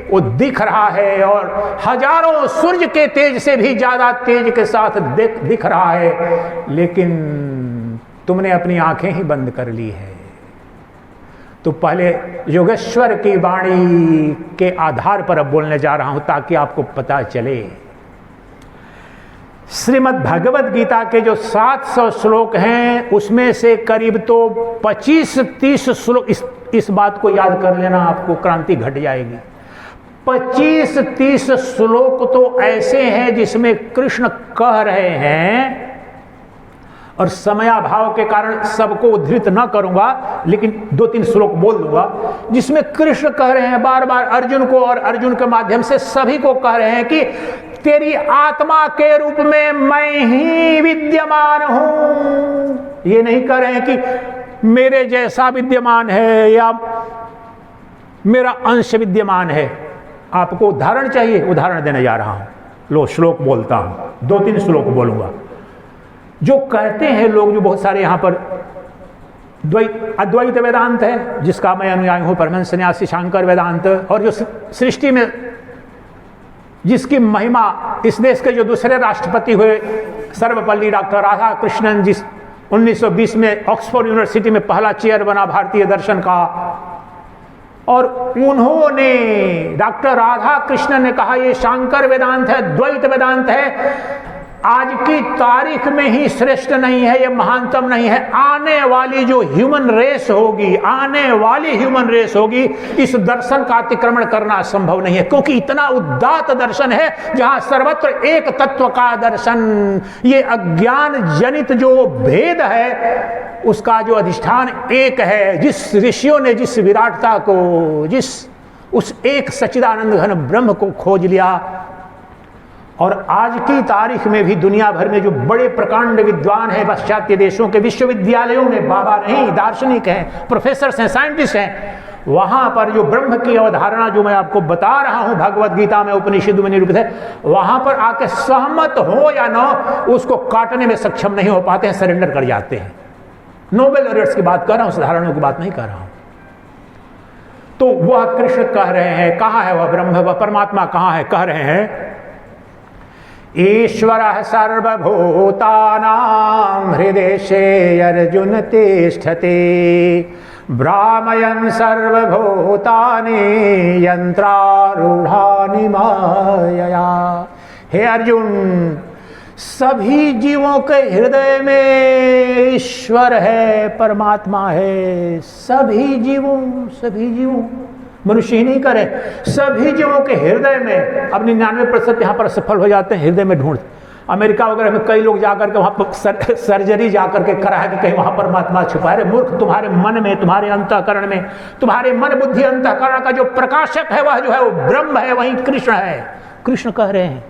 वो दिख रहा है। और हजारों सूर्य के तेज से भी ज्यादा तेज के साथ दिख रहा है, लेकिन तुमने अपनी आंखें ही बंद कर ली है। तो पहले योगेश्वर की वाणी के आधार पर अब बोलने जा रहा हूं ताकि आपको पता चले। श्रीमद् भगवद गीता के जो 700 श्लोक हैं उसमें से करीब तो 25-30 श्लोक, इस बात को याद कर लेना, आपको क्रांति घट जाएगी। 25-30 श्लोक तो ऐसे हैं जिसमें कृष्ण कह रहे हैं, और समयाभाव के कारण सबको उद्धृत न करूंगा, लेकिन 2-3 श्लोक बोल दूंगा, जिसमें कृष्ण कह रहे हैं बार बार अर्जुन को, और अर्जुन के माध्यम से सभी को कह रहे हैं कि तेरी आत्मा के रूप में मैं ही विद्यमान हूं। ये नहीं कह रहे हैं कि मेरे जैसा विद्यमान है या मेरा अंश विद्यमान है। आपको उदाहरण चाहिए, उदाहरण देने जा रहा हूं। लो श्लोक बोलता हूं, 2-3 श्लोक बोलूंगा। जो कहते हैं लोग, जो बहुत सारे यहां पर अद्वैत वेदांत है जिसका मैं अनुयायी हूं, परमहंस सन्यासी शांकर वेदांत, और जो सृष्टि में जिसकी महिमा इस देश के जो दूसरे राष्ट्रपति हुए सर्वपल्ली डॉक्टर राधा कृष्णन जिस 1920 में ऑक्सफोर्ड यूनिवर्सिटी में पहला चेयर बना भारतीय दर्शन का, और उन्होंने डॉक्टर राधा कृष्णन ने कहा ये शांकर वेदांत है, द्वैत वेदांत है, आज की तारीख में ही श्रेष्ठ नहीं है, ये महानतम नहीं है। आने वाली जो ह्यूमन रेस होगी, आने वाली ह्यूमन रेस होगी, इस दर्शन का अतिक्रमण करना संभव नहीं है, क्योंकि इतना उदात्त दर्शन है जहां सर्वत्र एक तत्व का दर्शन, ये अज्ञान जनित जो भेद है उसका जो अधिष्ठान एक है। जिस ऋषियों ने जिस विराटता को, उस एक सच्चिदानंद घन ब्रह्म को खोज लिया, और आज की तारीख में भी दुनिया भर में जो बड़े प्रकांड विद्वान हैं पाश्चात्य देशों के विश्वविद्यालयों में, बाबा नहीं दार्शनिक हैं, प्रोफेसर हैं, साइंटिस्ट हैं, वहां पर जो ब्रह्म की अवधारणा जो मैं आपको बता रहा हूं भगवत गीता में उपनिषद में निरूपित है, वहां पर आके सहमत हो या न उसको काटने में सक्षम नहीं हो पाते हैं, सरेंडर कर जाते हैं। नोबेल लॉरेट्स की बात कर रहा हूं, साधारणों की बात नहीं कर रहा हूं। तो वह कृष्ण कह रहे हैं, कहां है वह ब्रह्म, वह परमात्मा कहां है? कह रहे हैं ईश्वरः सर्वभूतानां हृदेशे अर्जुन तिष्ठति भ्रामयन् सर्वभूतानि यंत्रारूढ़ानि मायया। हे अर्जुन, सभी जीवों के हृदय में ईश्वर है, परमात्मा है। सभी जीवों मनुष्य ही नहीं करे, सभी जीवों के हृदय में। अब 99% यहाँ पर सफल हो जाते हैं हृदय में ढूंढ। अमेरिका वगैरह में कई लोग जाकर के वहाँ पर सर्जरी जाकर के करा है कि कहीं वहाँ परमात्मा छुपा है। मूर्ख, तुम्हारे मन में, तुम्हारे अंतःकरण में, तुम्हारे मन बुद्धि अंतःकरण का जो प्रकाशक है वह जो है वो ब्रह्म है, वही कृष्ण है। कृष्ण कह रहे हैं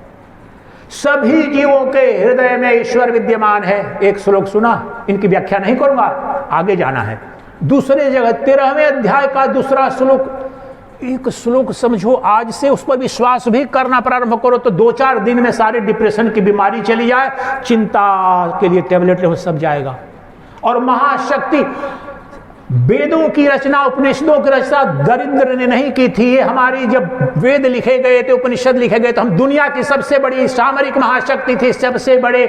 सभी जीवों के हृदय में ईश्वर विद्यमान है। एक श्लोक सुना, इनकी व्याख्या नहीं करूंगा, आगे जाना है। दूसरे जगह 13वें अध्याय का दूसरा श्लोक, एक श्लोक समझो, आज से उस पर विश्वास भी करना प्रारंभ करो तो 2-4 दिन में सारी डिप्रेशन की बीमारी चली जाए, चिंता के लिए टेबलेट ले सब जाएगा। और महाशक्ति, वेदों की रचना, उपनिषदों की रचना दरिद्र ने नहीं की थी। ये हमारी जब वेद लिखे गए थे, उपनिषद लिखे गए, तो हम दुनिया की सबसे बड़ी सामरिक महाशक्ति थी, सबसे बड़े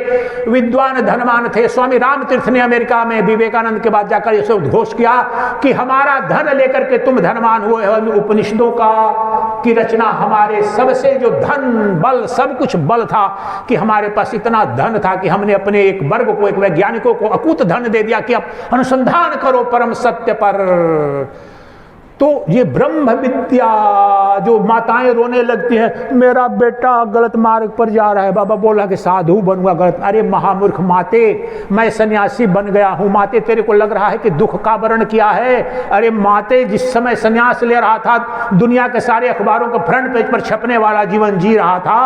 विद्वान धनवान थे। स्वामी रामतीर्थ ने अमेरिका में विवेकानंद के बाद जाकर इसे उद्घोष किया कि हमारा धन लेकर के तुम धनवान हुए हो। उपनिषदों की रचना, हमारे सबसे जो धन बल, सब कुछ बल था कि हमारे पास इतना धन था कि हमने अपने एक वर्ग को, एक वैज्ञानिकों को अकूत धन दे दिया कि अब अनुसंधान करो परम सत्य पर। तो ये ब्रह्म विद्या, जो माताएं रोने लगती हैं, मेरा बेटा गलत मार्ग पर जा रहा है, बाबा बोला कि साधु बनूंगा, गलत। अरे महामूर्ख माते, मैं सन्यासी बन गया हूं। माते, तेरे को लग रहा है कि दुख का वर्ण किया है? अरे माते, जिस समय सन्यास ले रहा था, दुनिया के सारे अखबारों के फ्रंट पेज पर छपने वाला जीवन जी रहा था,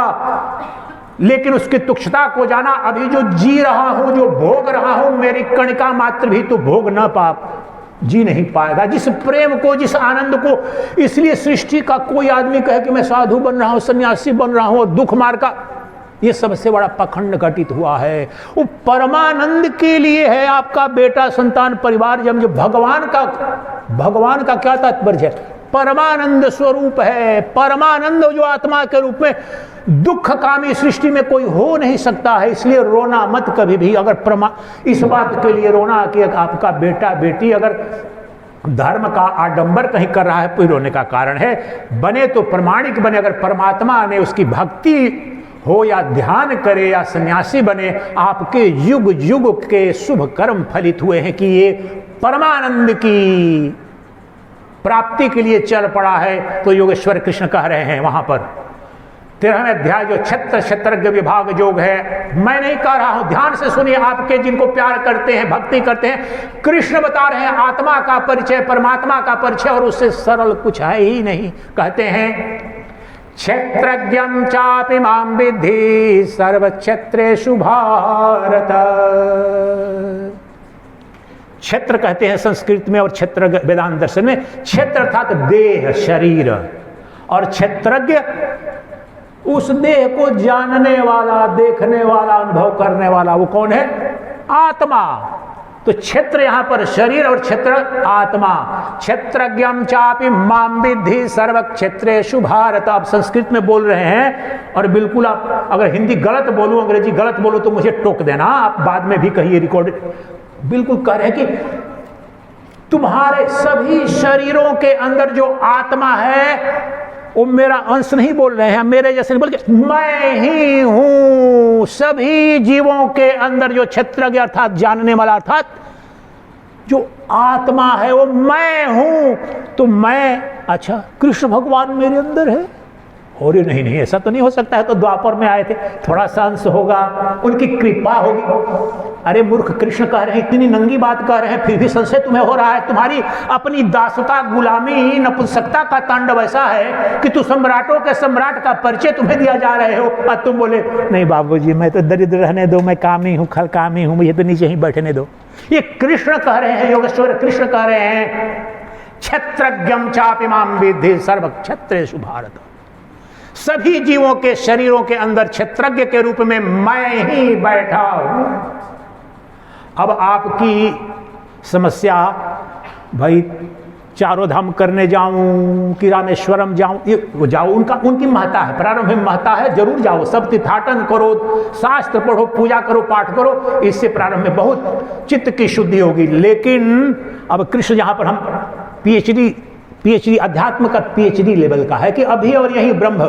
लेकिन उसकी तुच्छता को जाना। अभी जो जी रहा हूं, जो भोग रहा हूं, मेरी कणिका मात्र भी तो भोग न पाप जी नहीं पाएगा। जिस प्रेम को, जिस आनंद को, इसलिए सृष्टि का कोई आदमी कहे कि मैं साधु बन रहा हूं, सन्यासी बन रहा हूं और दुख मार का, ये सबसे बड़ा पखंड घटित हुआ है। वो परमानंद के लिए है आपका बेटा, संतान, परिवार। जब जो भगवान का क्या तात्पर्य है? परमानंद स्वरूप है। परमानंद जो आत्मा के रूप में दुख कामी सृष्टि में कोई हो नहीं सकता है। इसलिए रोना मत कभी भी। अगर इस बात के लिए रोना कि आपका बेटा बेटी अगर धर्म का आडंबर कहीं कर रहा है, कोई रोने का कारण है, बने तो प्रमाणिक बने। अगर परमात्मा ने उसकी भक्ति हो या ध्यान करे या सन्यासी बने, आपके युग युग के शुभ कर्म फलित हुए हैं कि ये परमानंद की प्राप्ति के लिए चल पड़ा है। तो योगेश्वर कृष्ण कह रहे हैं वहां पर 13वें अध्याय जो क्षेत्रज्ञ विभाग योग है, मैं नहीं कह रहा हूं, ध्यान से सुनिए। आपके जिनको प्यार करते हैं, भक्ति करते हैं, कृष्ण बता रहे हैं आत्मा का परिचय, परमात्मा का परिचय, और उससे सरल कुछ है ही नहीं। कहते हैं क्षेत्रज्ञं चापि मां विद्धि सर्वक्षेत्रेषु भारत। क्षेत्र कहते हैं संस्कृत में, और क्षेत्र वेदांत दर्शन में। क्षेत्र अर्थात देह, शरीर, और क्षेत्रज्ञ उस देह को जानने वाला, देखने वाला, अनुभव करने वाला। वो कौन है? आत्मा। तो क्षेत्र यहां पर शरीर और क्षेत्र आत्मा। क्षेत्रज्ञम चापि माम विद्धि सर्व क्षेत्रेषु भारत। आप संस्कृत में बोल रहे हैं और बिल्कुल आप अगर हिंदी गलत बोलूं, अंग्रेजी गलत बोलूं तो मुझे टोक देना, आप बाद में भी कहिए रिकॉर्ड। बिल्कुल कह रहे हैं कि तुम्हारे सभी शरीरों के अंदर जो आत्मा है वो मेरा अंश नहीं बोल रहे हैं, मेरे जैसे नहीं, बल्कि मैं ही हूं। सभी जीवों के अंदर जो क्षेत्रज्ञ अर्थात जानने वाला अर्थात जो आत्मा है वो मैं हूं। तो मैं, अच्छा कृष्ण भगवान मेरे अंदर है? और नहीं नहीं, ऐसा तो नहीं हो सकता है, तो द्वापर में आए थे, थोड़ा सा अंश होगा, उनकी कृपा होगी। अरे मूर्ख, कृष्ण कह रहे हैं, इतनी नंगी बात कह रहे हैं, फिर भी संशय तुम्हें हो रहा है। तुम्हारी अपनी दासता, गुलामी, नपुंसकता का तांडव ऐसा है कि तू सम्राटों के सम्राट का परिचय तुम्हें दिया जा रहे हो और तुम बोले नहीं बाबूजी मैं तो दरिद्र रहने दो, मैं कामी हूं, खल कामी हूं, मुझे तो नीचे ही बैठने दो। ये कृष्ण कह रहे हैं, योगेश्वर कृष्ण कह रहे हैं क्षेत्रज्ञम चापि माम विद्धि सर्व क्षेत्रेषु भारत। सभी जीवों के शरीरों के अंदर क्षेत्रज्ञ के रूप में मैं ही बैठा हूं। अब आपकी समस्या, भाई चारों धाम करने जाऊं कि रामेश्वरम जाऊं, ये जाओ, उनकी महत्ता है, प्रारंभ में महत्ता है, जरूर जाओ, सब तीर्थाटन करो, शास्त्र पढ़ो, पूजा करो, पाठ करो, इससे प्रारंभ में बहुत चित्त की शुद्धि होगी। लेकिन अब कृष्ण जहां पर हम पीएचडी अध्यात्म का पीएचडी लेवल का है कि अभी और यही ब्रह्म,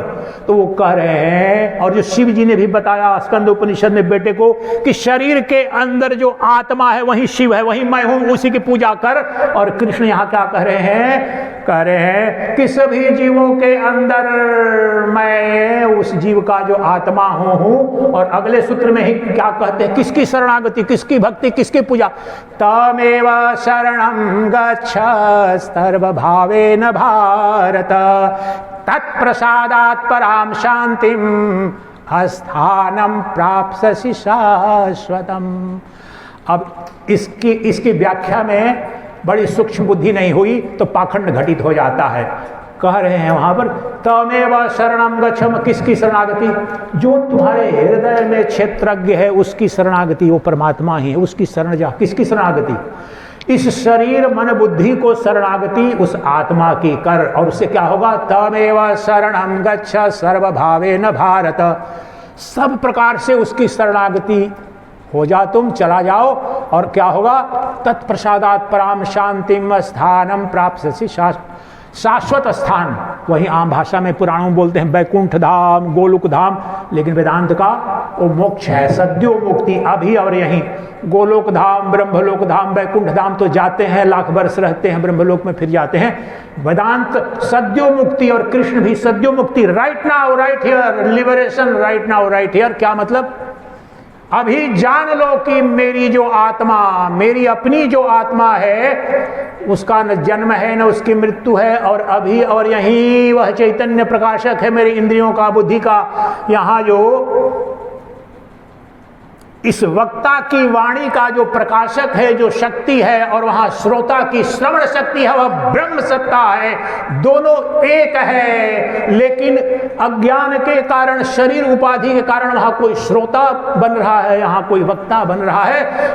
तो वो कह रहे हैं, और जो शिव जी ने भी बताया स्कंद उपनिषद में बेटे को कि शरीर के अंदर जो आत्मा है वही शिव है, वही मैं हूं, उसी की पूजा कर। और कृष्ण यहां क्या कह रहे हैं? कह रहे हैं कि सभी जीवों के अंदर मैं उस जीव का जो आत्मा हूं। और अगले सूत्र में ही क्या कहते हैं? किसकी शरणागति, किसकी भक्ति, किसकी पूजा? तमेव शरणं गच्छ सर्वभावेन भारत तत्प्रसादात् परां शांतिं अस्थानं प्राप्स्यसि शाश्वतम्। अब इसकी व्याख्या में बड़ी सूक्ष्म बुद्धि नहीं हुई तो पाखंड घटित हो जाता है। कह रहे हैं वहां पर तमेव शरणं गच्छ, किसकी शरणागति? जो तुम्हारे हृदय में क्षेत्रज्ञ है उसकी शरणागति, वो परमात्मा ही है, उसकी शरण जा। किसकी शरणागति? इस शरीर मन बुद्धि को शरणागति उस आत्मा की कर, और उससे क्या होगा? तमेव शरणं गच्छ सर्वभावेन भारत। सब प्रकार से उसकी शरणागति हो जा, तुम चला जाओ, और क्या होगा? तत्प्रसादात् पराम शांतिम स्थानम प्राप्स्यसि, शाश्वत स्थान। वही आम भाषा में पुराणों में बोलते हैं वैकुंठ धाम, गोलोक धाम, लेकिन वेदांत का वो मोक्ष है, सद्यो मुक्ति, अभी और यहीं। गोलोक धाम, ब्रह्मलोक धाम, वैकुंठ धाम तो जाते हैं, लाख वर्ष रहते हैं ब्रह्मलोक में, फिर जाते हैं। वेदांत सद्यो मुक्ति और कृष्ण भी सद्यो मुक्ति, right now right here, liberation right now right here. क्या मतलब? अभी जान लो कि मेरी जो आत्मा, मेरी अपनी जो आत्मा है उसका न जन्म है न उसकी मृत्यु है, और अभी और यहीं वह चैतन्य प्रकाशक है मेरी इंद्रियों का, बुद्धि का। यहाँ जो इस वक्ता की वाणी का जो प्रकाशक है, जो शक्ति है, और वहां श्रोता की श्रवण शक्ति है, वह ब्रह्म सत्ता है। दोनों एक है, लेकिन अज्ञान के कारण, शरीर उपाधि के कारण वहां कोई श्रोता बन रहा है, यहाँ कोई वक्ता बन रहा है।